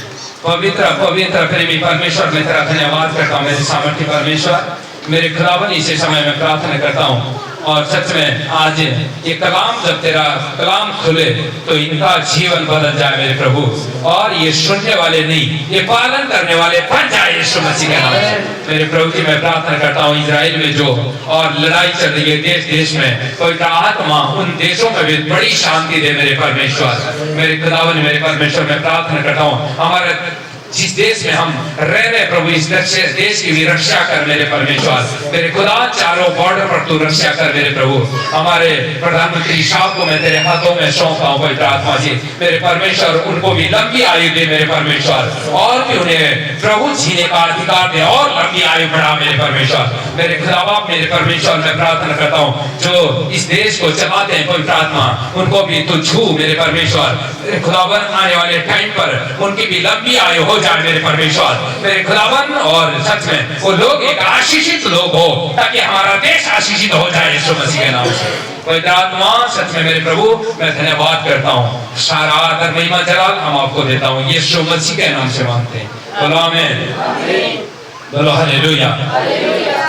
पवित्र पवित्र प्रेमी परमेश्वर, मैं तेरा धन्यवाद करता हूँ। मेरे सामर्थ्य परमेश्वर, मेरे खुदावन इसी समय में प्रार्थना करता हूँ, और सच में आज ये कलाम जब तेरा कलाम खुले तो इनका जीवन बदल जाए मेरे प्रभु, और ये सुनने वाले नहीं, ये पालन करने वाले बन जाए यीशु मसीह के नाम से। मेरे प्रभु जी मैं प्रार्थना करता हूँ इजराइल में जो और लड़ाई चल रही है देश देश में, पवित्र आत्मा उन देशों में भी बड़ी शांति दे मेरे परमेश्वर। मेरे खुदावन मेरे परमेश्वर, मैं प्रार्थना करता हूँ हमारे जिस देश में हम रह रहे प्रभु, इस देश की भी रक्षा कर मेरे परमेश्वर। मेरे खुदा चारों बॉर्डर पर तू रक्षा कर मेरे प्रभु। हमारे प्रधानमंत्री साहब को मैं तेरे हाथों में सौंपता हूँ पवित्र आत्मा जी। मेरे परमेश्वर उनको भी लंबी आयु दे मेरे परमेश्वर, और भी उन्हें प्रभु जीने का अधिकार दे, और लंबी आयु बढ़ा मेरे परमेश्वर। मेरे खुदा बाप मेरे परमेश्वर, मैं प्रार्थना करता हूँ जो इस देश को चलाते हैं पवित्र आत्मा, उनको भी तू छू मेरे परमेश्वर। मेरे खुदावन आने वाले टाइम पर उनकी भी लंबी आयु हो जाए मेरे परमेश्वर, मेरे खुदावन, और सच में वो लोग एक आशीषित लोग हो, ताकि हमारा देश आशीषित हो जाए यीशु मसीह के नाम से। पवित्र आत्मा सच में मेरे प्रभु मैं धन्यवाद करता हूँ। सारा आदर महिमा जलाल हम आपको देता हूँ, यीशु मसीह के नाम से मांगते हैं। बोलो आमीन। बोलो हालेलुया।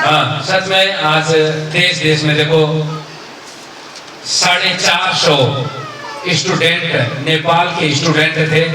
हाँ, सच में आज देश देश में देखो 450 स्टूडेंट नेपाल के स्टूडेंट थे।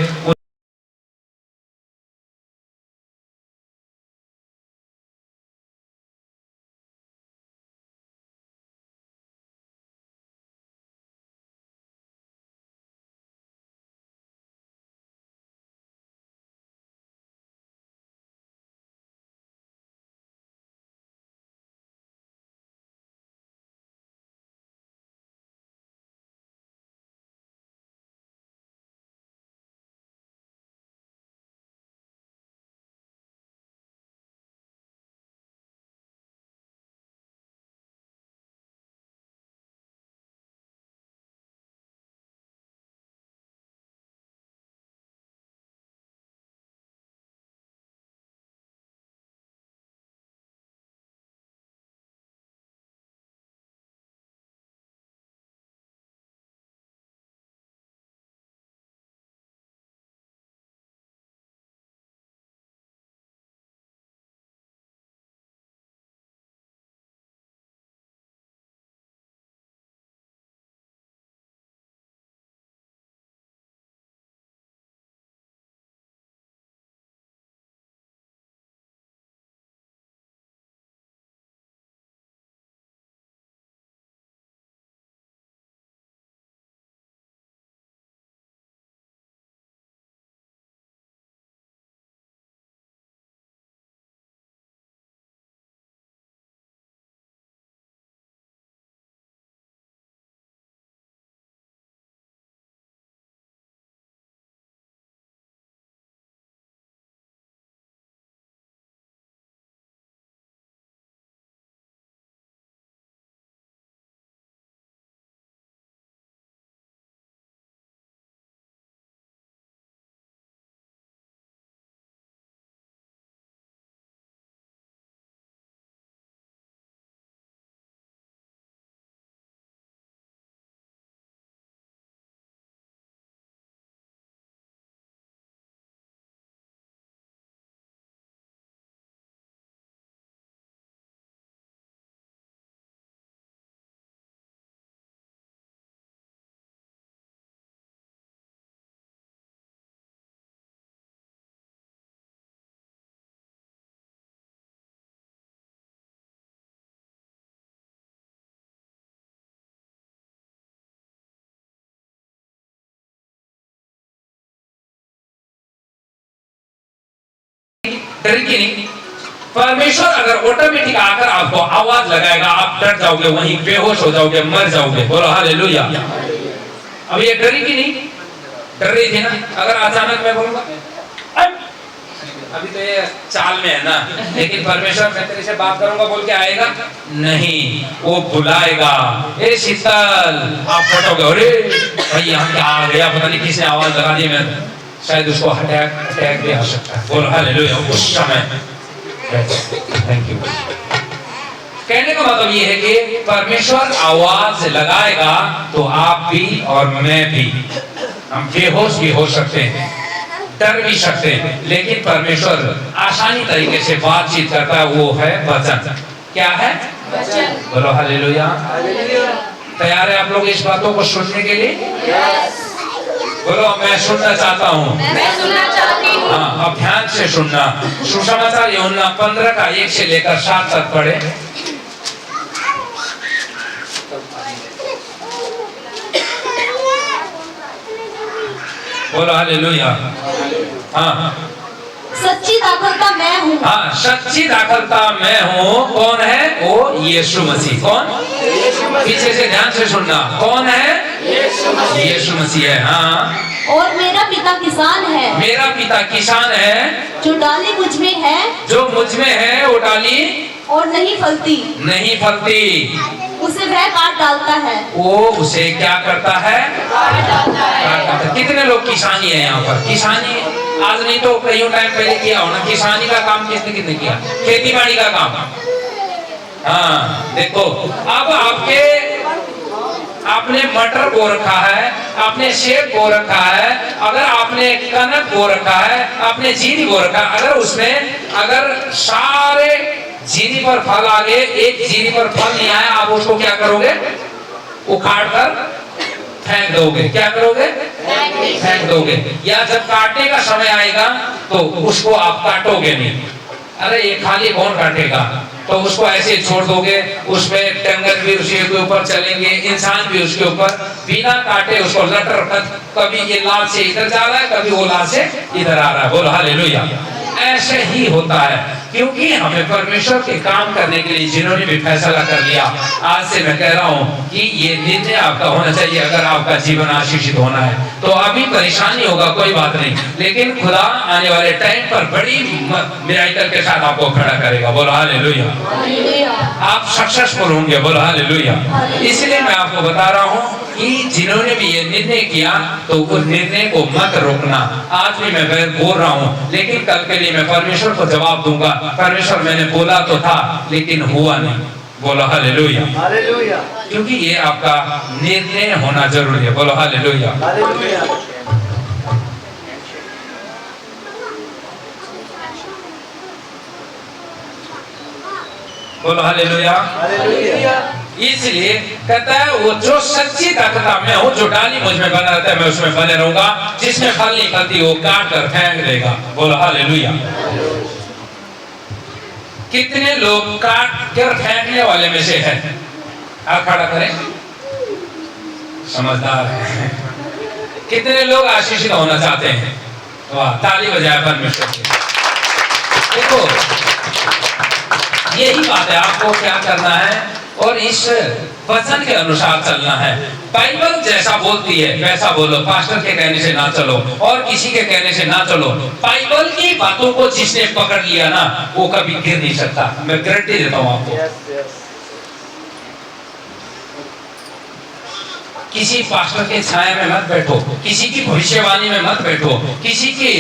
डर की नहीं। परमेश्वर अगर ऑटोमेटिक आकर आपको आवाज लगाएगा, आप डर जाओगे, वहीं बेहोश हो जाओगे, मर जाओगे। बोलो हालेलुया। अब ये डरी की नहीं, डर रही थी ना। अगर अचानक मैं बोलूंगा अभी तो ये चाल में है ना, लेकिन परमेश्वर मैं तेरे से बात करूंगा बोल के आएगा नहीं, वो बुलाएगा, ए शीतल, आप फटोगे, अरे भाई यहाँ क्या आ गया, पता नहीं किसने आवाज लगा दी, मैं शायद उसको अटैक भी आ सकता है। बोलो हालेलुया। उस समय थैंक यू। कहने का मतलब ये है कि परमेश्वर आवाज लगाएगा तो आप भी और मैं भी, हम बेहोश भी हो सकते हैं, डर भी सकते हैं, लेकिन परमेश्वर आसानी तरीके से बातचीत करता है, वो है वचन। क्या है? वचन। बोलो हालेलुया। तैयार है आप लोग इस बातों को सुनने के लिए? बोलो मैं सुनना चाहता हूँ। मैं सुनना चाहती हूँ। हाँ, अब ध्यान से सुनना। सुसमाचार यूहन्ना 15 का 1 से लेकर 7 तक पढ़े। बोलो हालेलुया। हाँ, सच्ची दाखलता मैं हूँ। हाँ, सच्ची दाखलता मैं हूँ। कौन है वो? यीशु मसीह। कौन? पीछे से ध्यान से सुनना। कौन है? यीशु मसीह है। हाँ, और मेरा पिता किसान है। मेरा पिता किसान है। जो डाली मुझ में है, जो मुझ में है वो डाली और नहीं फलती, नहीं फलती, उसे वह काट डालता है। वो उसे क्या करता है? काट डालता है। काट डालता है। कितने लोग किसानी है यहाँ पर? किसानी आज नहीं तो कई टाइम पहले किया हो ना। किसानी का काम किसने किसने किया? खेती बाड़ी का काम। हाँ, देखो अब आपने मटर बो रखा है, आपने सेब बो रखा है, अगर आपने कनक बो रखा है, आपने जीरी बो रखा है, अगर उसमें अगर सारे जीरी पर फल आ गए, एक जीरी पर फल नहीं आया, आप उसको क्या करोगे? उखाड़ कर फेंक दोगे। क्या करोगे? फेंक दोगे। या जब काटने का समय आएगा तो उसको आप काटोगे नहीं। अरे ये खाली कौन काटेगा, तो उसको ऐसे छोड़ दोगे, उसमें टंगर भी उसके ऊपर चलेंगे, इंसान भी उसके ऊपर, बिना काटे उसको लटर, कभी ये लाल से इधर जा रहा है, कभी वो लाल से इधर आ रहा है। बोलो हालेलुया। ऐसे ही होता है, क्योंकि हमें परमेश्वर के काम करने के लिए जिन्होंने भी फैसला कर लिया, आज से मैं कह रहा हूँ कि ये निर्णय आपका होना चाहिए। अगर आपका जीवन आशीषित होना है तो अभी परेशानी होगा, कोई बात नहीं, लेकिन खुदा आने वाले टाइम पर बड़ी मिराकल के साथ आपको खड़ा करेगा। बोलो हालेलुया। आप सक्सेसफुल होंगे। बोलो हालेलुया। इसलिए मैं आपको बता रहा हूँ कि जिन्होंने भी ये निर्णय किया तो उस निर्णय को मत रोकना। आज भी मैं बोल रहा हूँ, लेकिन कल के लिए मैं परमेश्वर को जवाब दूंगा। परमेश्वर मैंने बोला तो था लेकिन हुआ नहीं। बोलो हालेलुया। हालेलुया। क्योंकि ये आपका निर्णय होना जरूरी है। बोलो हालेलुया। हालेलुया। बोलो हालेलुया। हालेलुया। इसलिए कहता है वो जो सच्ची दाखलता मैं हूँ, जो डाली मुझ में बना रहता है मैं उसमें बने रहूंगा, जिसमें फल नहीं फलती वो काट कर फेंक देगा। बोलो हालेलुया। कितने लोग काट कर फेंकने वाले में से है? आप खड़ा करें, समझदार है। कितने लोग आशीषित होना चाहते हैं? वाह, ताली बजाए परमेश्वर की। देखो यही बात है, आपको क्या करना है और इस वचन के अनुसार चलना है। बाइबल जैसा बोलती है वैसा बोलो। पास्टर के कहने से ना चलो और किसी के कहने से ना चलो। बाइबल की बातों को जिसने पकड़ लिया ना वो कभी गिर नहीं सकता। मैं गारंटी देता हूँ आपको। किसी पास्टर के छाया में मत बैठो, किसी की भविष्यवाणी में मत बैठो, किसी की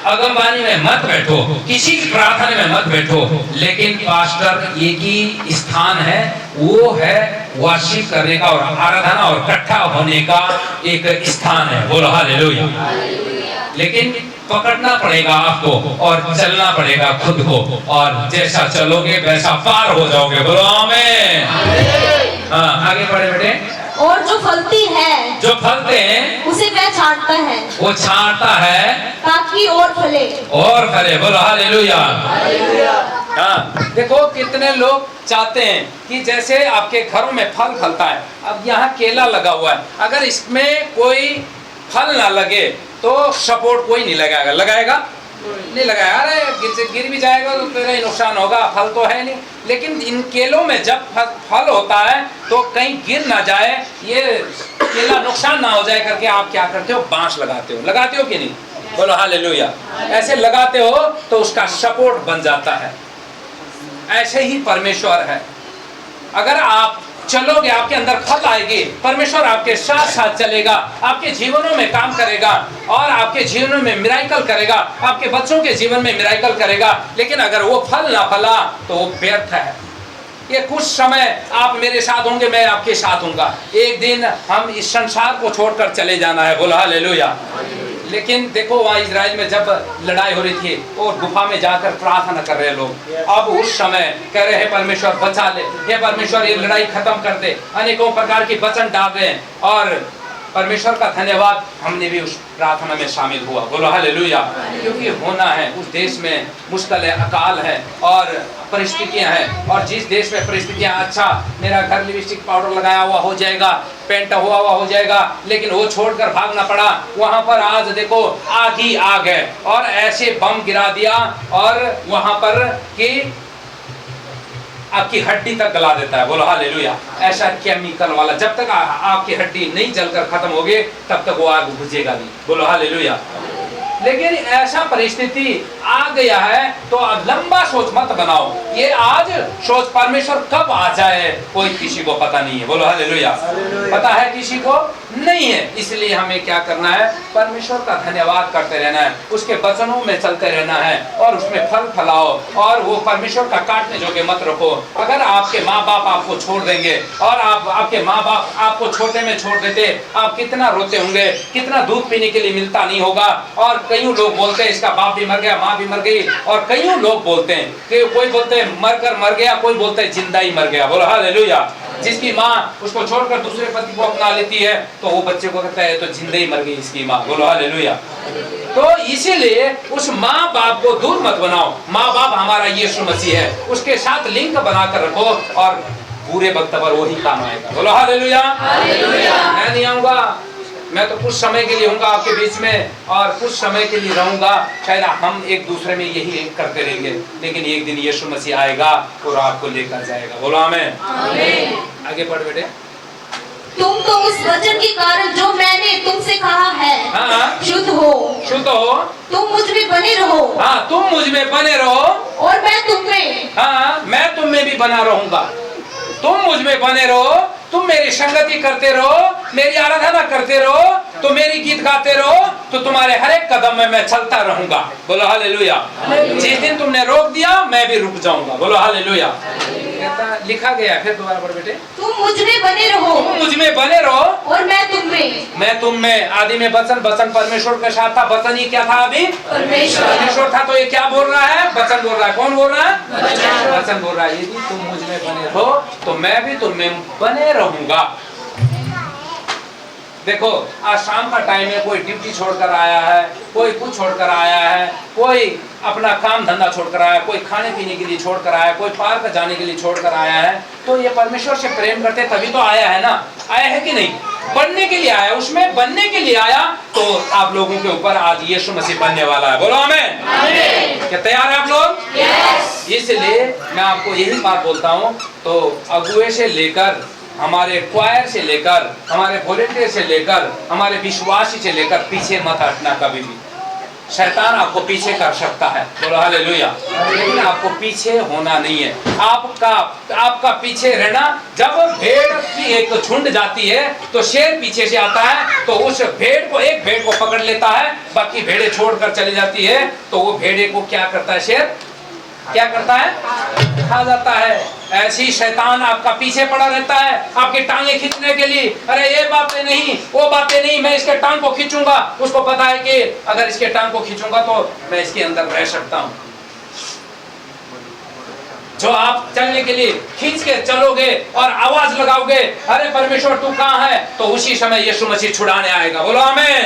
अगमवाणी में मत बैठो, किसी की प्रार्थना में मत बैठो। लेकिन पास्टर एक ही स्थान है, वो है वर्शिप करने का और आराधना और इकट्ठा होने का एक स्थान है। बोलो हालेलुया। लेकिन पकड़ना पड़ेगा आपको और चलना पड़ेगा खुद को, और जैसा चलोगे वैसा पार हो जाओगे। बोलो आमीन। हाँ, आगे बढ़े बेटे। और जो फलती है, जो फलते हैं उसे वह छांटता है, वो छांटता है ताकि और फले। और फले। बोलो हालेलुया। हाँ, देखो कितने लोग चाहते हैं कि जैसे आपके घरों में फल फलता है। अब यहाँ केला लगा हुआ है, अगर इसमें कोई फल ना लगे तो सपोर्ट कोई नहीं लगाएगा। लगाएगा? नहीं लगाया, अरे गिर भी जाएगा तो तेरा ही नुकसान होगा, फल तो है नहीं। लेकिन इन केलों में जब फल होता है तो कहीं गिर ना जाए, ये केला नुकसान ना हो जाए करके आप क्या करते हो, बांस लगाते हो कि नहीं? बोलो हालेलुया। ऐसे लगाते हो तो उसका सपोर्ट बन जाता है। ऐसे ही परमेश्वर है, अगर आप चलोगे आपके अंदर फल आएगी, परमेश्वर आपके साथ साथ चलेगा, आपके जीवनों में काम करेगा और आपके जीवनों में मिराइकल करेगा, आपके बच्चों के जीवन में मिराइकल करेगा। लेकिन अगर वो फल ना फला तो वो व्यर्थ है। ये कुछ समय आप मेरे साथ होंगे, मैं आपके साथ हूँगा, एक दिन हम इस संसार को छोड़कर चले जाना है। बोलो हालेलुया। लेकिन देखो वहाँ इजराइल में जब लड़ाई हो रही थी और गुफा में जाकर प्रार्थना कर रहे लोग, अब उस समय कह रहे हैं परमेश्वर बचा ले, हे परमेश्वर ये लड़ाई खत्म कर दे, अनेकों प्रकार की वचन डाल रहे हैं। और परमेश्वर का धन्यवाद, हमने भी उस प्रार्थना में शामिल हुआ। बोलो हालेलुया। क्योंकि होना है, उस देश में मुश्किल है, अकाल है और परिस्थितियां हैं, और जिस देश में परिस्थितियां, अच्छा मेरा घर लिपस्टिक पाउडर लगाया हुआ हो जाएगा, पेंट हुआ हो जाएगा, लेकिन वो छोड़कर भागना पड़ा। वहां पर आज देखो आग ही आग है, और ऐसे बम गिरा दिया और वहां पर कि आपकी हड्डी तक गला देता है। बोलो हालेलुया। ऐसा केमिकल वाला, जब तक आपकी हड्डी नहीं जलकर खत्म होगी तब तक वो आग बुझेगा नहीं। बोलो हालेलुया। लेकिन ऐसा परिस्थिति आ गया है तो अब लंबा सोच मत बनाओ, ये आज सोच परमेश्वर कब आ जाए कोई किसी को पता नहीं है। बोलो हालेलुया। पता है किसी को नहीं है, इसलिए हमें क्या करना है, परमेश्वर का धन्यवाद करते रहना है, उसके वचनों में चलते रहना है और उसमें फल फलाओ, और वो परमेश्वर का काटने जोगे मत रखो। अगर आपके माँ बाप आपको छोड़ देंगे और आपके माँ बाप आपको छोटे में छोड़ देते, आप कितना रोते होंगे, कितना दूध पीने के लिए मिलता नहीं होगा। और कई लोग बोलते हैं इसका बाप भी मर गया, माँ भी मर गई, और कई लोग बोलते हैं कि कोई बोलते हैं मरकर मर गया, कोई बोलते हैं जिंदा ही मर गया। बोलो हालेलुया। जिसकी माँ उसको छोड़कर दूसरे पति को अपना लेती है तो वो बच्चे को कहता है तो जिंदा ही मर गई इसकी माँ। बोलो हालेलुया। तो इसीलिए उस माँ बाप को दूर मत बनाओ। माँ बाप हमारा यीशु मसीह है, उसके साथ लिंक बनाकर रखो और पूरे वक्त पर वही काम आएगा। बोलो हालेलुया। मैं नहीं आऊंगा, मैं तो कुछ समय के लिए हूँगा आपके बीच में और कुछ समय के लिए रहूंगा, शायद हम एक दूसरे में यही करते रहेंगे, लेकिन एक दिन यीशु मसीह आएगा और आपको लेकर जाएगा। बोलो आमीन। आगे पढ़ बेटे। तुम तो उस वचन के कारण जो मैंने तुमसे कहा है, हाँ, शुद्ध हो। शुद्ध हो। तुम मुझ में बने रहो। हाँ, तुम मुझ में बने रहो और मैं तुम में। हाँ, मैं तुम में भी बना रहूंगा। तुम मुझ में बने रहो, तुम मेरी संगति करते रहो, मेरी आराधना करते रहो, तो मेरी गीत गाते रहो, तो तुम्हारे हर एक कदम में मैं चलता रहूंगा। बोलो हालेलुया। जिस दिन तुमने रोक दिया मैं भी रुक जाऊंगा। बोलो हालेलुया। लिखा गया, फिर दोबारा पढ़ बेटे। तुम मुझ में बने रहो। तुम मुझ में बने रहो और मैं तुम में। मैं तुम में। आदि में वचन, वचन परमेश्वर के साथ था, वचन ही क्या था अभी? परमेश्वर था। तो ये क्या बोल रहा है? वचन बोल रहा है। कौन बोल रहा है? वचन बोल रहा है। यदि तुम मुझ में बने रहो तो मैं भी तुम में बने रहूंगा। देखो आज शाम का टाइम है, कोई ड्यूटी छोड़कर आया है, कोई कुछ छोड़कर आया है, कोई अपना काम धंधा छोड़कर आया है, कोई खाने पीने के लिए छोड़कर आया है, कोई पार्क जाने के लिए छोड़कर आया है। तो ये परमेश्वर से प्रेम करते तभी तो आया है ना। आया है कि नहीं? बनने के लिए आया, उसमें बनने के लिए आया। तो आप लोगों के ऊपर आज यीशु मसीह बनने वाला है। बोलो आमीन। क्या तैयार है आप लोग? यस। इसलिए मैं आपको यही बात बोलता हूँ, तो अगुए से लेकर, हमारे क्वायर से लेकर, हमारे वॉलंटियर से लेकर, हमारे विश्वासी से लेकर पीछे मत हटना कभी भी। शैतान आपको पीछे कर सकता है। बोलो हालेलुया। लेकिन आपको पीछे होना नहीं है। आपका पीछे रहना, जब भेड़ की एक झुंड जाती है तो शेर पीछे से आता है, तो उस भेड़ को, एक भेड़ को पकड़ लेता है, बाकी भेड़ें छोड़कर चली जाती है, तो वो भेड़े को क्या करता है? शेर क्या करता है? खा जाता है। ऐसी शैतान आपका पीछे पड़ा रहता है आपकी टांगे खींचने के लिए। अरे ये बातें नहीं, वो बातें नहीं, मैं इसके टांग को खींचूंगा। उसको पता है कि अगर इसके टांग को खींचूंगा तो मैं इसके अंदर रह सकता हूँ। जो आप चलने के लिए खींच के चलोगे और आवाज लगाओगे, अरे परमेश्वर तू कहाँ है, तो उसी समय यीशु मसीह छुड़ाने आएगा। बोलो आमीन।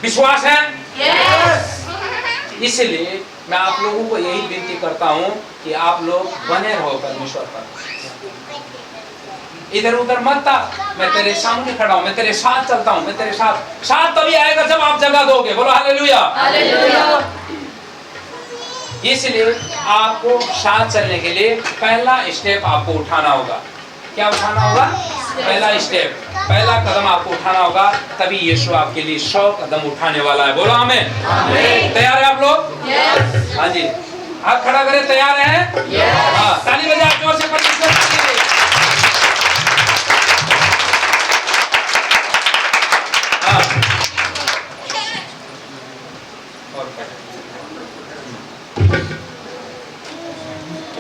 विश्वास है? यस। इसलिए मैं आप लोगों को यही विनती करता हूं कि आप लोग बने रहो परमेश्वर पर। इधर उधर मत था, मैं तेरे सामने खड़ा हूँ, मैं तेरे साथ चलता हूँ, मैं तेरे साथ तभी आएगा जब आप जगह दोगे। बोलो हालेलुया। इसलिए आपको साथ चलने के लिए पहला स्टेप आपको उठाना होगा। क्या उठाना होगा? पहला स्टेप, पहला कदम आपको उठाना होगा, तभी यीशु आपके लिए 100 कदम उठाने वाला है। बोलो आमीन। तैयार है आप लोग? हाँ जी, आप खड़ा करें, तैयार हैं? हाँ, ताली बजाओ जोर से परमेश्वर के लिए।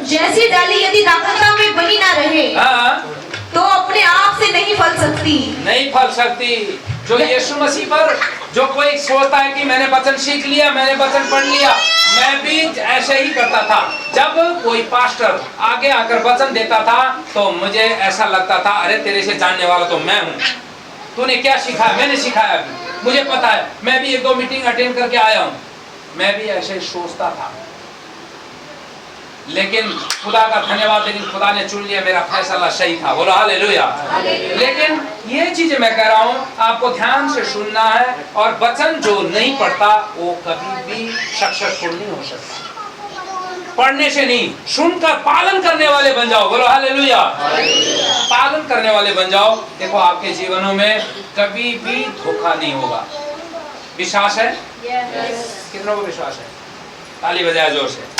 जैसी डाली यदि दाखलता में बनी ना रहे, तो अपने आप से नहीं फल सकती। नहीं फल सकती। जो यीशु मसीह पर जो कोई सोचता है कि मैंने वचन सीख लिया, मैंने वचन पढ़ लिया, मैं भी ऐसे ही करता था। जब कोई पास्टर आगे आकर वचन देता था तो मुझे ऐसा लगता था, अरे तेरे से जानने वाला तो मैं हूँ, तूने क्या सिखाया? मैंने सिखाया, मुझे पता है, मैं भी 1-2 मीटिंग अटेंड करके आया हूँ। मैं भी ऐसे सोचता था, लेकिन खुदा का धन्यवाद, लेकिन खुदा ने चुन लिया, मेरा फैसला सही था। बोलो हालेलुया। लेकिन ये चीज मैं कह रहा हूँ, आपको ध्यान से सुनना है, और वचन जो नहीं पढ़ता वो कभी भी सक्सेसफुल नहीं हो सकता। पढ़ने से नहीं, सुनकर पालन करने वाले बन जाओ। बोलो हालेलुया। पालन करने वाले बन जाओ। देखो आपके जीवनों में कभी भी धोखा नहीं होगा। विश्वास है? कितनों को विश्वास है? ताली बजाया जोर से।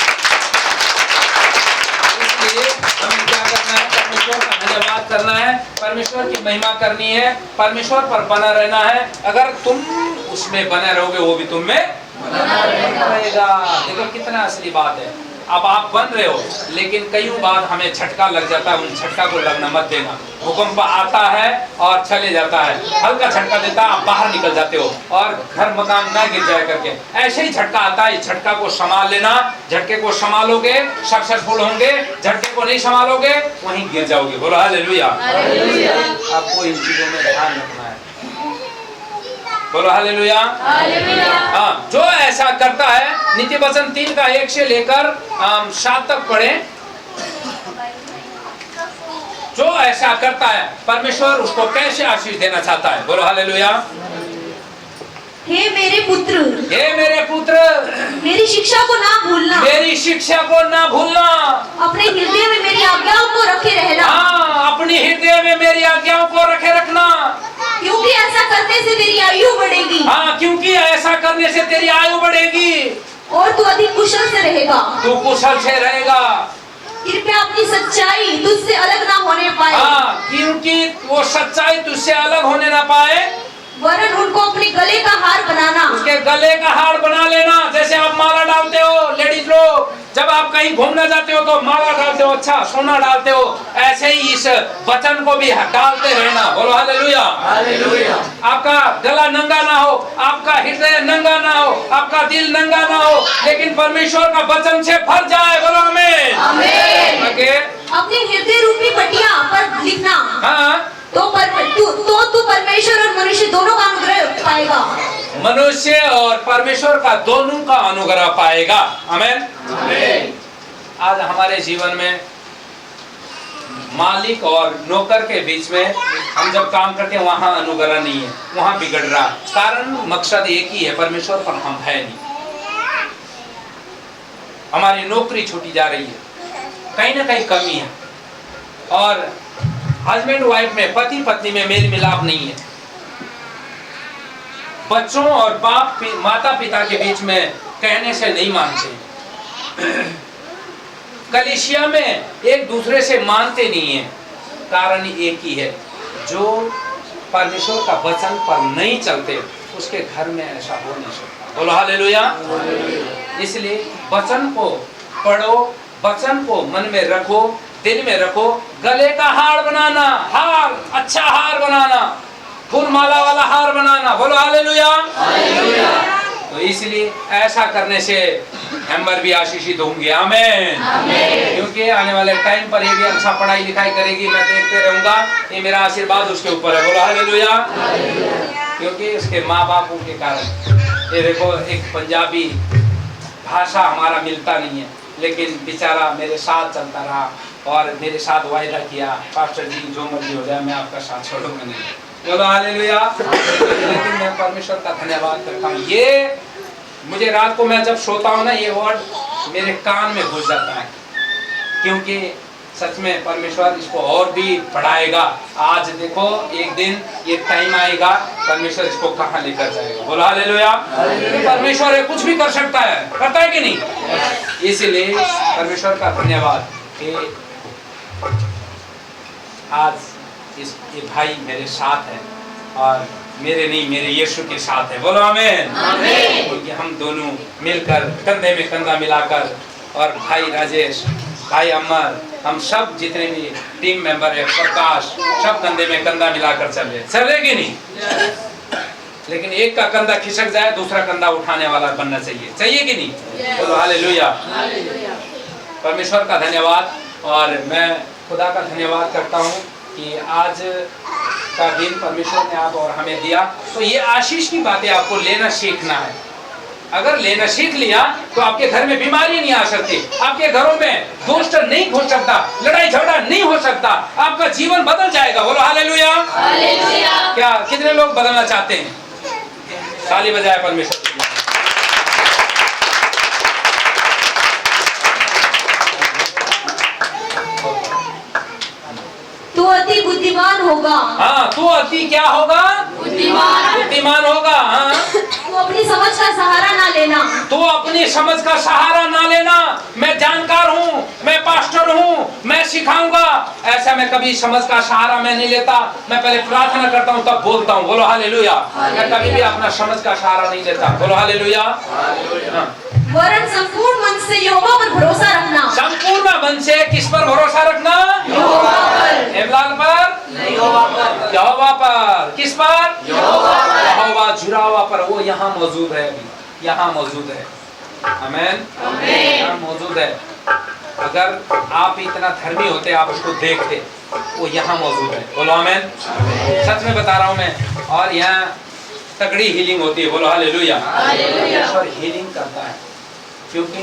इसलिए हमें क्या करना है? परमेश्वर का धन्यवाद करना है, परमेश्वर की महिमा करनी है, परमेश्वर पर बना रहना है। अगर तुम उसमें बने रहोगे, वो भी तुम में बना रहेगा। देखो कितना असली बात है। अब आप बन रहे हो, लेकिन कई बार हमें झटका लग जाता है, उन झटका को लगना मत देना। भूकंप आता है और चले जाता है, हल्का झटका देता है, आप बाहर निकल जाते हो और घर मकान ना गिर जाए करके। ऐसे ही झटका आता है, इस झटका को संभाल लेना। झटके को संभालोगे सक्सेसफुल होंगे, झटके को नहीं संभालोगे वहीं गिर जाओगे। बोलो हालेलुया। आपको इन चीजों में ध्यान रखना है। बोलो हालेलुया। हाँ, जो ऐसा करता है, नीति वचन 3 का 1 से लेकर 7 तक पढ़े। जो ऐसा करता है, परमेश्वर उसको कैसे आशीष देना चाहता है। बोलो हालेलुया। हे मेरे पुत्र, हे मेरे पुत्र, मेरी शिक्षा को ना भूलना, मेरी शिक्षा को ना भूलना, अपने हृदय में मेरी आज्ञाओं को रखे रहना। हाँ, अपनी हृदय में मेरी आज्ञाओं को रखे रखना, क्योंकि ऐसा करने से तेरी आयु बढ़ेगी। हाँ, क्योंकि ऐसा करने से तेरी आयु बढ़ेगी और तू अधिक कुशल से रहेगा। तू कुशल से रहेगा। कृपया अपनी सच्चाई तुझसे अलग ना होने पाए। हाँ, क्योंकि वो सच्चाई तुझसे अलग होने ना पाए, वरन उनको अपने गले का हार बनाना। उसके गले का हार बना लेना। जैसे आप माला डालते हो, लेडीज लोग जब आप कहीं घूमने जाते हो तो माला डालते हो, अच्छा सोना डालते हो, ऐसे ही इस वचन को भी डालते रहना। बोलो हालेलुया। आपका गला नंगा ना हो, आपका हृदय नंगा ना हो, आपका दिल नंगा ना हो, लेकिन परमेश्वर का वचन से भर जाए। बोलो आमीन। अपने हृदय रूपी पटिया पर लिखना। हाँ, तो तू परमेश्वर और मनुष्य दोनों का अनुग्रह पाएगा। मनुष्य और परमेश्वर का दोनों का अनुग्रह पाएगा। आमीन। आज हमारे जीवन में मालिक और नौकर के बीच में हम जब काम करते हैं, वहां अनुग्रह नहीं है, वहां बिगड़ रहा। कारण मकसद एक ही है, परमेश्वर पर हम है नहीं। हमारी नौकरी छूटी जा रही है, कहीं ना कहीं कमी है, और हस्बैंड वाइफ में, पति पत्नी में मेल मिलाप नहीं है। बच्चों और माता पिता के बीच में कहने से नहीं मानते। कलीसिया में एक दूसरे से मानते नहीं है। कारण एक ही है, जो परमेश्वर का वचन पर नहीं चलते उसके घर में ऐसा हो नहीं सकता। बोलो हालेलुया। इसलिए वचन को पढ़ो, वचन को मन में रखो, दिल में रखो। गले का हार बनाना, हार, अच्छा हार बनाना, फूल माला वाला हार बनाना। बोलो हालेलुया। तो इसलिए ऐसा करने से एम्बर भी आशीषित होंगे। आमीन। क्योंकि आने वाले टाइम पर ये भी अच्छा पढ़ाई लिखाई करेगी, मैं देखते रहूंगा, ये मेरा आशीर्वाद उसके ऊपर है। बोलो हालेलुया। क्योंकि उसके माँ बापों के कारण। ये देखो, एक पंजाबी भाषा हमारा मिलता नहीं है, लेकिन बेचारा मेरे साथ चलता रहा, और मेरे साथ वायदा किया, पास्टर जी जो मर्जी हो जाए मैं आपका साथ छोड़ूंगा नहीं। बोलो हालेलुया। लेकिन मैं परमेश्वर का धन्यवाद करता हूँ, ये मुझे रात को मैं जब सोता हूँ ना, ये वर्ड मेरे कान में घुस जाता है, क्योंकि सच में परमेश्वर इसको और भी बढ़ाएगा। आज देखो एक दिन ये टाइम आएगा, परमेश्वर इसको कहाँ लेकर जाएगा। बोलो हालेलुया। परमेश्वर कुछ भी कर सकता है, करता है कि नहीं? इसीलिए परमेश्वर का धन्यवाद कि आज ये भाई मेरे साथ है, और मेरे नहीं, मेरे यीशु के साथ है। बोलो आमीन। क्योंकि हम दोनों मिलकर कंधे में कंधा मिलाकर, और भाई राजेश, भाई अमर, हम सब जितने भी टीम मेंबर है, प्रकाश, सब कंधे में कंधा मिलाकर चले कि नहीं? लेकिन एक का कंधा खिसक जाए, दूसरा कंधा उठाने वाला बनना चाहिए कि नहीं? बोलो हालेलुया। परमेश्वर का धन्यवाद, और मैं खुदा का धन्यवाद करता हूँ कि आज का दिन परमेश्वर ने आप और हमें दिया। तो ये आशीष की बातें आपको लेना सीखना है। अगर लेना सीख लिया तो आपके घर में बीमारी नहीं आ सकती, आपके घरों में दुष्ट नहीं घुस सकता, लड़ाई झगड़ा नहीं हो सकता, आपका जीवन बदल जाएगा। बोलो हालेलुया। क्या कितने लोग बदलना चाहते हैं? ताली बजाए परमेश्वर। तू अति बुद्धिमान होगा। हाँ, तू अति क्या होगा? बुद्धिमान होगा। हाँ, तू अपनी समझ का सहारा ना लेना। तू अपनी समझ का सहारा ना लेना। मैं जानकार हूँ, मैं पास्टर हूँ, मैं सिखाऊंगा, ऐसा मैं कभी समझ का सहारा मैं नहीं लेता। मैं पहले प्रार्थना करता हूँ तब बोलता हूँ। बोलो हालेलुया। मैं कभी भी अपना समझ का सहारा नहीं लेता। बोलो हालेलुया। वरन संपूर्ण मन से यहोवा पर भरोसा रखना। संपूर्ण मन से किस पर भरोसा रखना? हेमलाल पर, यहोवा पर। किस पर? यहोवा जुड़ावा पर। वो यहाँ मौजूद है, अभी यहाँ मौजूद है। आमीन। यहाँ मौजूद है। अगर आप इतना धर्मी होते, आप उसको देखते, वो यहाँ मौजूद है। बोलो आमीन। सच में बता रहा हूँ मैं। और यहाँ तगड़ी हीलिंग होती है। बोलो हालेलुया। परमेश्वर हीलिंग करता है, क्योंकि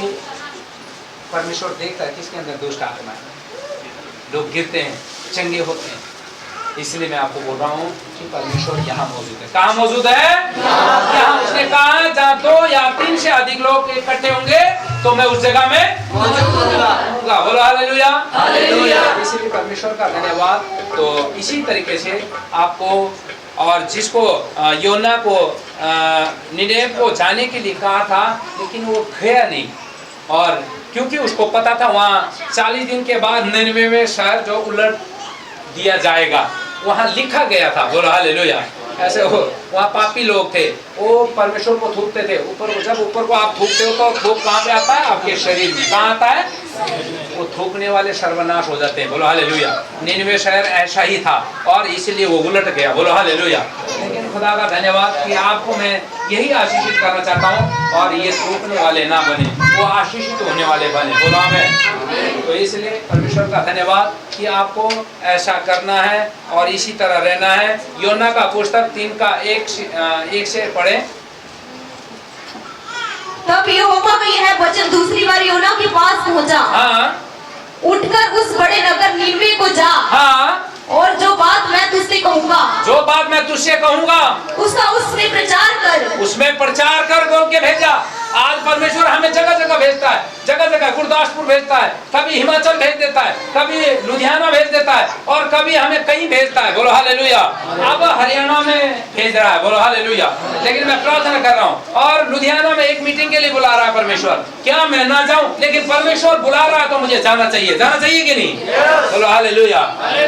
परमेश्वर देखता है किसके अंदर दुष्ट आत्मा है। लोग गिरते हैं, चंगे होते हैं। इसलिए मैं आपको बोल रहा हूँ कि परमेश्वर यहाँ मौजूद है। कहाँ मौजूद है? यहाँ उसने कहा है, जहाँ 2 या 3 से अधिक लोग इकट्ठे होंगे तो मैं उस जगह में मौजूद होऊंगा। बोलो हालेलुया। इसलिए परमेश्वर का धन्यवाद। तो इसी तरीके से आपको, और जिसको योना को निनेव को जाने के लिए कहा था, लेकिन वो गया नहीं, और क्योंकि उसको पता था वहाँ 40 दिन के बाद निनेवे शहर जो उलट दिया जाएगा, वहाँ लिखा गया था। बोलो हालेलुया। ऐसे हो, वहाँ पापी लोग थे, वो परमेश्वर को थूकते थे ऊपर को। जब ऊपर को आप थूकते हो तो थूक कहाँ पे आता है? आपके शरीर में। कहाँ आता है? वो थूकने वाले सर्वनाश हो जाते हैं। बोलो हालेलुया। निनवे शहर ऐसा ही था, और इसलिए वो उलट गया। बोलो हालेलुया। लेकिन खुदा का धन्यवाद कि आपको मैं यही आशीषित करना चाहता हूँ, और ये थूकने वाले ना बने, वो आशीषित होने वाले बने। बोलो आमीन। तो इसलिए परमेश्वर का धन्यवाद कि आपको ऐसा करना है और इसी तरह रहना है। योना का पुस्तक 3 का 1 से पढ़े। तब यहोवा का यह वचन दूसरी बार योना के पास पहुंचा। हाँ, उठकर उस बड़े नगर नीनवे को जा। हाँ, और जो बात मैं तुझसे कहूँगा, जो बात मैं तुझसे कहूँगा, उसका उसमें प्रचार कर। उसमें प्रचार कर बोल के भेजा। आज परमेश्वर हमें जगह जगह भेजता है, जगह जगह गुरदासपुर भेजता है, कभी हिमाचल भेज देता है, कभी लुधियाना भेज देता है, और कभी हमें कहीं भेजता है। बोलो हालेलुया। अब हरियाणा में भेज रहा है। बोलो हालेलुया। लेकिन मैं प्रार्थना कर रहा हूँ, और लुधियाना में एक मीटिंग के लिए बुला रहा है परमेश्वर। क्या मैं ना जाऊं? लेकिन परमेश्वर बुला रहा है तो मुझे जाना चाहिए। जाना चाहिए कि नहीं? बोलो हालेलुया।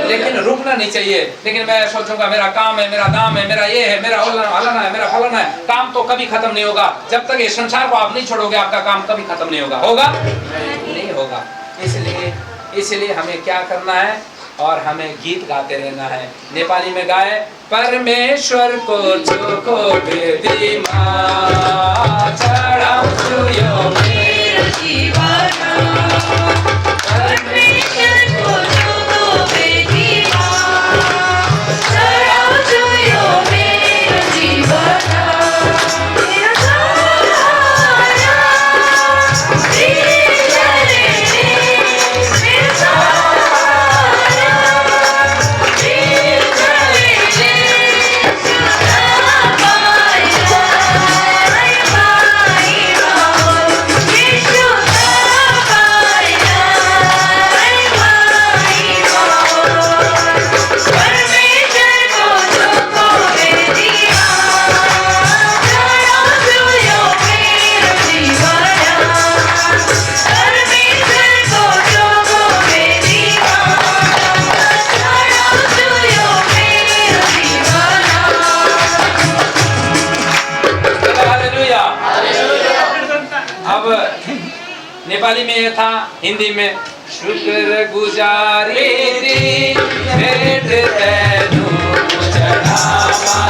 लेकिन रुकना नहीं चाहिए। लेकिन मैं सोचूंगा मेरा काम है, मेरा दाम है, मेरा ये है, मेरा हलाना है, मेरा फलाना है। काम तो कभी खत्म नहीं होगा। जब तक ये संसार को आप नहीं छोड़ोगे, आपका काम कभी खत्म नहीं होगा। होगा? नहीं होगा। इसलिए हमें क्या करना है? और हमें गीत गाते रहना है। नेपाली में गाए, परमेश्वर को चोखो बेदी माँ चढ़ाउँछु यो मेरो जीवन। परमेश्वर को चोखो बेदी माँ चढ़ाउँछु यो मेरो जीवन। मेरो नेपाली में ये था, हिंदी में शुक्र गुजारी दी भेंट तेनू चढ़ावा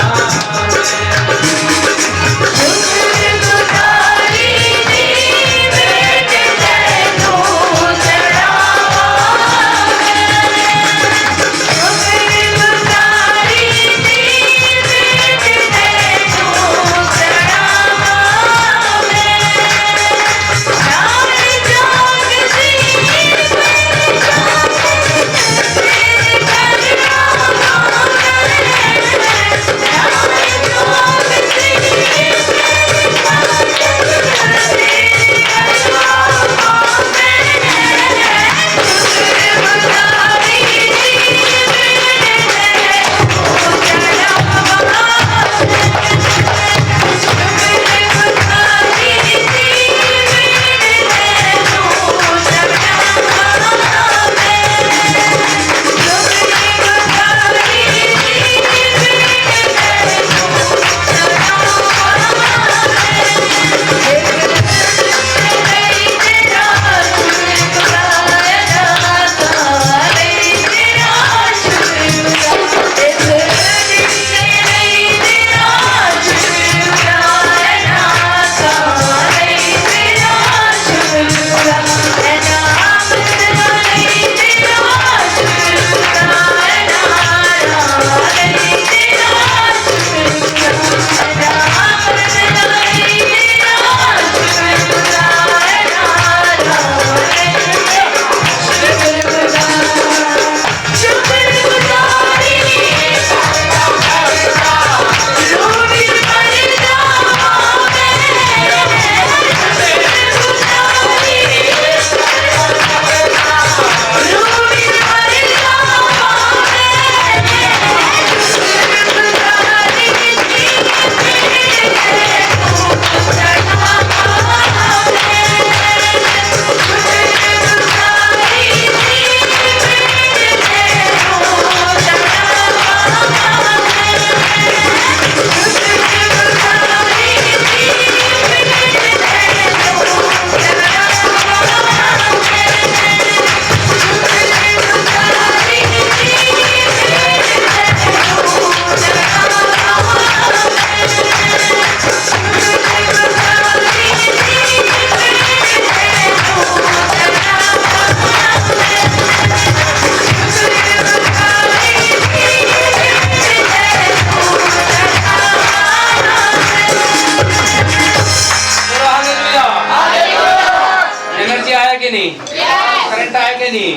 करंट आया कि नहीं?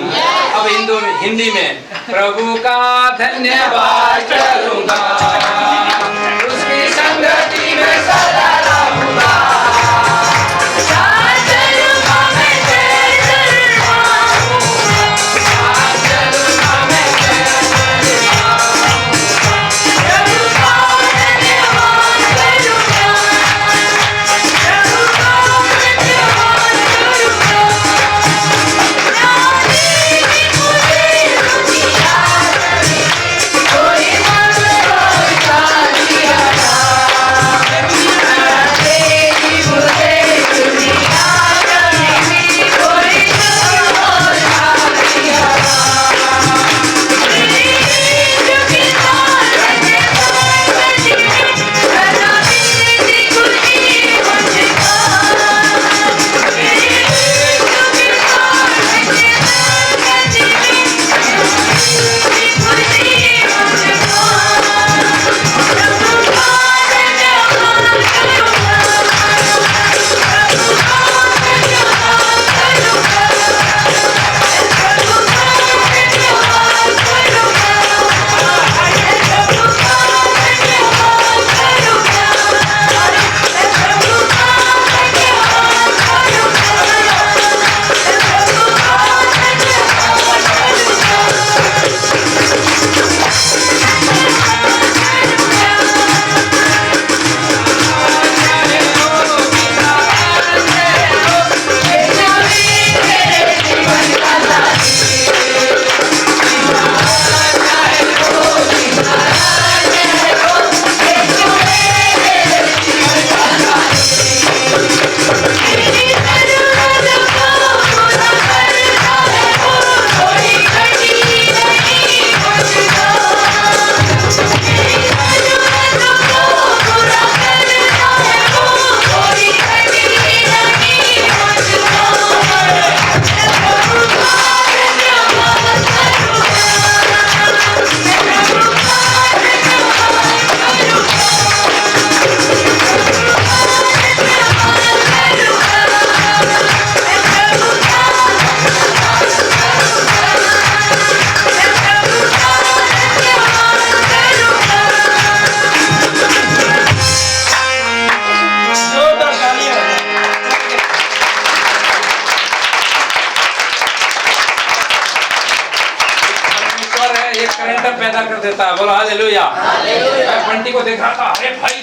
अब हिंदी में प्रभु का धन्यवाद करूंगा, उसकी संगति में सदा रहूंगा। कोई देता है। बोलो हालेलुया। मैं बंटी को देख रहा था, अरे भाई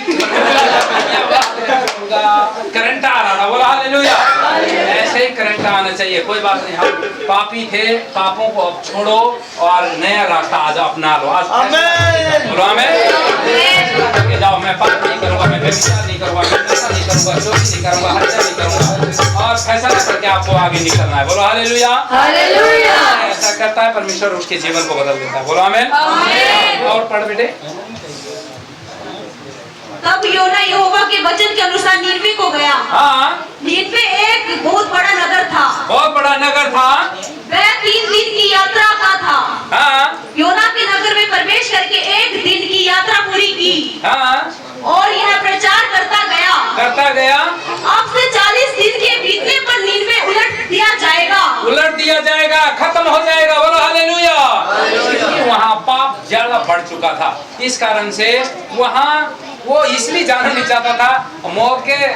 करंट आ रहा था। बोलो हालेलुया। ऐसे ही करंट आना चाहिए। कोई बात नहीं, हम पापी थे, पापों को अब छोड़ो और नया रास्ता आज अपना लो। आज बोलो आमीन। जाओ, मैं पाप नहीं करूंगा, मैं व्यभिचार नहीं करूंगा, मैं नशा नहीं करूंगा, चोरी नहीं करूंगा, हत्या नहीं करूंगा और फैसला करके आपको आगे निकलना है। बोलो हालेलुया। हालेलुया। ऐसा करता है परमेश्वर, उसके जीवन को बदल देता है। बोलो आमीन। और पढ़ बेटे। तब योना यहोवा के वचन के अनुसार नीनवे को गया। हाँ, नीनवे एक बहुत बड़ा नगर था। बहुत बड़ा नगर था। वह 3 दिन की यात्रा का था। हाँ, योना के नगर में प्रवेश करके 1 दिन की यात्रा पूरी की हाँ, और यह प्रचार करता गया। अब से 40 दिन के बीतने पर नीनवे उलट दिया जाएगा, खत्म हो जाएगा। बोलो हालेलुया। क्योंकि वहाँ पाप ज्यादा बढ़ चुका था, इस कारण से वहाँ वो इसलिए जाना नहीं चाहता था। मौके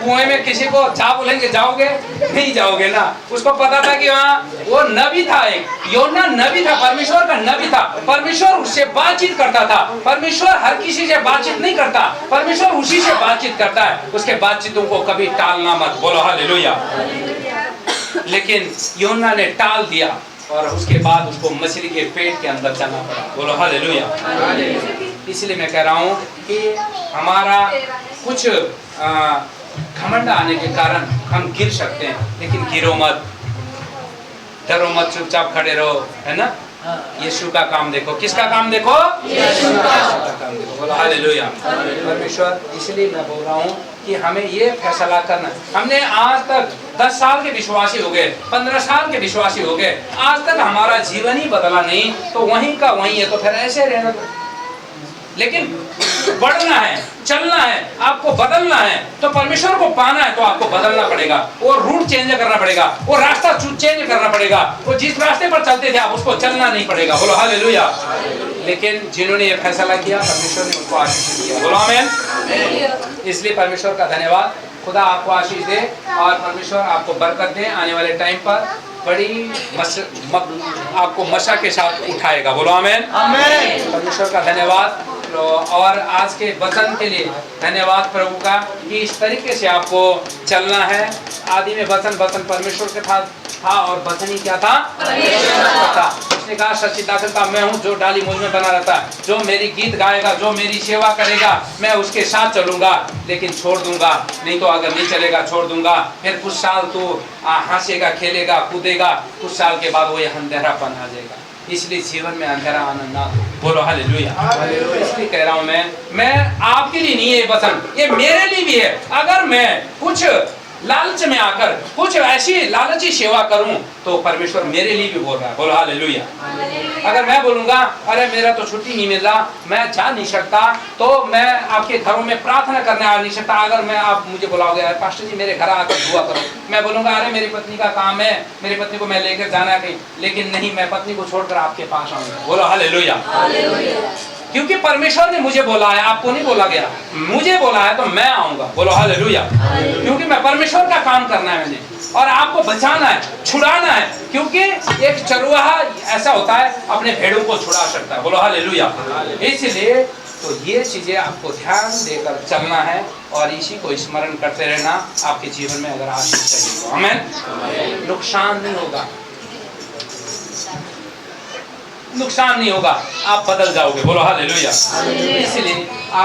कुएं में किसी को जा बोलेंगे जाओगे, नहीं जाओगे ना। उसको पता था कि वहाँ वो नबी था, एक योना नबी था, परमेश्वर का नबी था। परमेश्वर उससे बातचीत करता था। परमेश्वर हर किसी से बातचीत नहीं करता, परमेश्वर उसी से बातचीत करता है। उसके बातचीतों को कभी टालना मत। बोलो हालेलुया। लेकिन योना ने टाल दिया और उसके बाद उसको मछली के पेट के अंदर जाना पड़ा। बोलो हालेलुया। इसलिए मैं कह रहा हूँ कि हमारा कुछ घमंड आने के कारण हम गिर सकते हैं, लेकिन गिरो मत, डरो मत, चुपचाप खड़े रहो, है ना। यीशु का काम देखो। किसका काम देखो? यीशु का काम देखो। बोलो हालेलुया। परमेश्वर, इसलिए मैं बोल रहा हूँ कि हमें ये फैसला करना। हमने आज तक 10 साल के विश्वासी हो गए, 15 साल के विश्वासी हो गए, आज तक हमारा जीवन ही बदला नहीं, तो वहीं का वहीं है, तो फिर ऐसे रहना। लेकिन बढ़ना है, चलना है, आपको बदलना है, तो परमेश्वर को पाना है तो आपको बदलना पड़ेगा। वो रूट चेंज करना पड़ेगा, वो रास्ता चेंज करना पड़ेगा। वो जिस रास्ते पर चलते थे आप उसको चलना नहीं पड़ेगा। बोलो हालेलुया। लेकिन जिन्होंने ये फैसला किया, परमेश्वर ने उनको आशीष दिया। बोलो आमीन। इसलिए परमेश्वर का धन्यवाद। खुदा आपको आशीष दे और परमेश्वर आपको बरकत दे। आने वाले टाइम पर बड़ी आपको मशा के साथ उठाएगा। बोलो आमीन। परमेश्वर का धन्यवाद। और आज के वचन के लिए धन्यवाद प्रभु का कि इस तरीके से आपको चलना है। आदि में वचन परमेश्वर के था और वचन ही क्या था? उसने कहा सच्चिदाता मैं हूँ, जो डाली मुझ में बना रहता है, जो मेरी गीत गाएगा, जो मेरी सेवा करेगा, मैं उसके साथ चलूंगा, लेकिन छोड़ दूंगा नहीं तो अगर नहीं चलेगा छोड़ दूंगा। फिर कुछ साल तू हंसेगा, खेलेगा, कूदेगा, कुछ साल के बाद वो ये अंधेरापन आ जाएगा। इसलिए जीवन में अंधेरा आना ना। बोलो हालेलुया। इसलिए कह रहा हूँ मैं आपके लिए नहीं है ये वचन, ये मेरे लिए भी है। अगर मैं कुछ लालच में आकर कुछ ऐसी लालची सेवा करूं तो परमेश्वर मेरे लिए भी बोल रहा है। बोलो हालेलुया। अगर मैं बोलूंगा अरे मेरा तो छुट्टी नहीं मिल रहा, मैं जा नहीं सकता, तो मैं आपके घरों में प्रार्थना करने आ नहीं सकता। अगर मैं आप मुझे बुलाओगे पास्टर जी मेरे घर आकर दुआ करो, मैं बोलूंगा अरे मेरी पत्नी का काम है, मेरी पत्नी को मैं लेकर जाना है कहीं, लेकिन नहीं, मैं पत्नी को छोड़कर आपके पास आऊंगा। बोलो हालेलुया। क्योंकि परमेश्वर ने मुझे बोला है, आपको नहीं बोला गया, मुझे बोला है तो मैं आऊंगा। बोलो हालेलुया। क्योंकि मैं परमेश्वर का काम करना है मैंने, और आपको बचाना है, छुड़ाना है। क्योंकि एक चरवाहा ऐसा होता है अपने भेड़ों को छुड़ा सकता है। बोलो हालेलुया। इसलिए तो ये चीजें आपको ध्यान देकर चलना है और इसी को स्मरण करते रहना। आपके जीवन में अगर आशीष चाहिए तो आमीन। नुकसान नहीं होगा, नुकसान नहीं होगा, आप बदल जाओगे। बोलो हालेलुया। इसलिए आप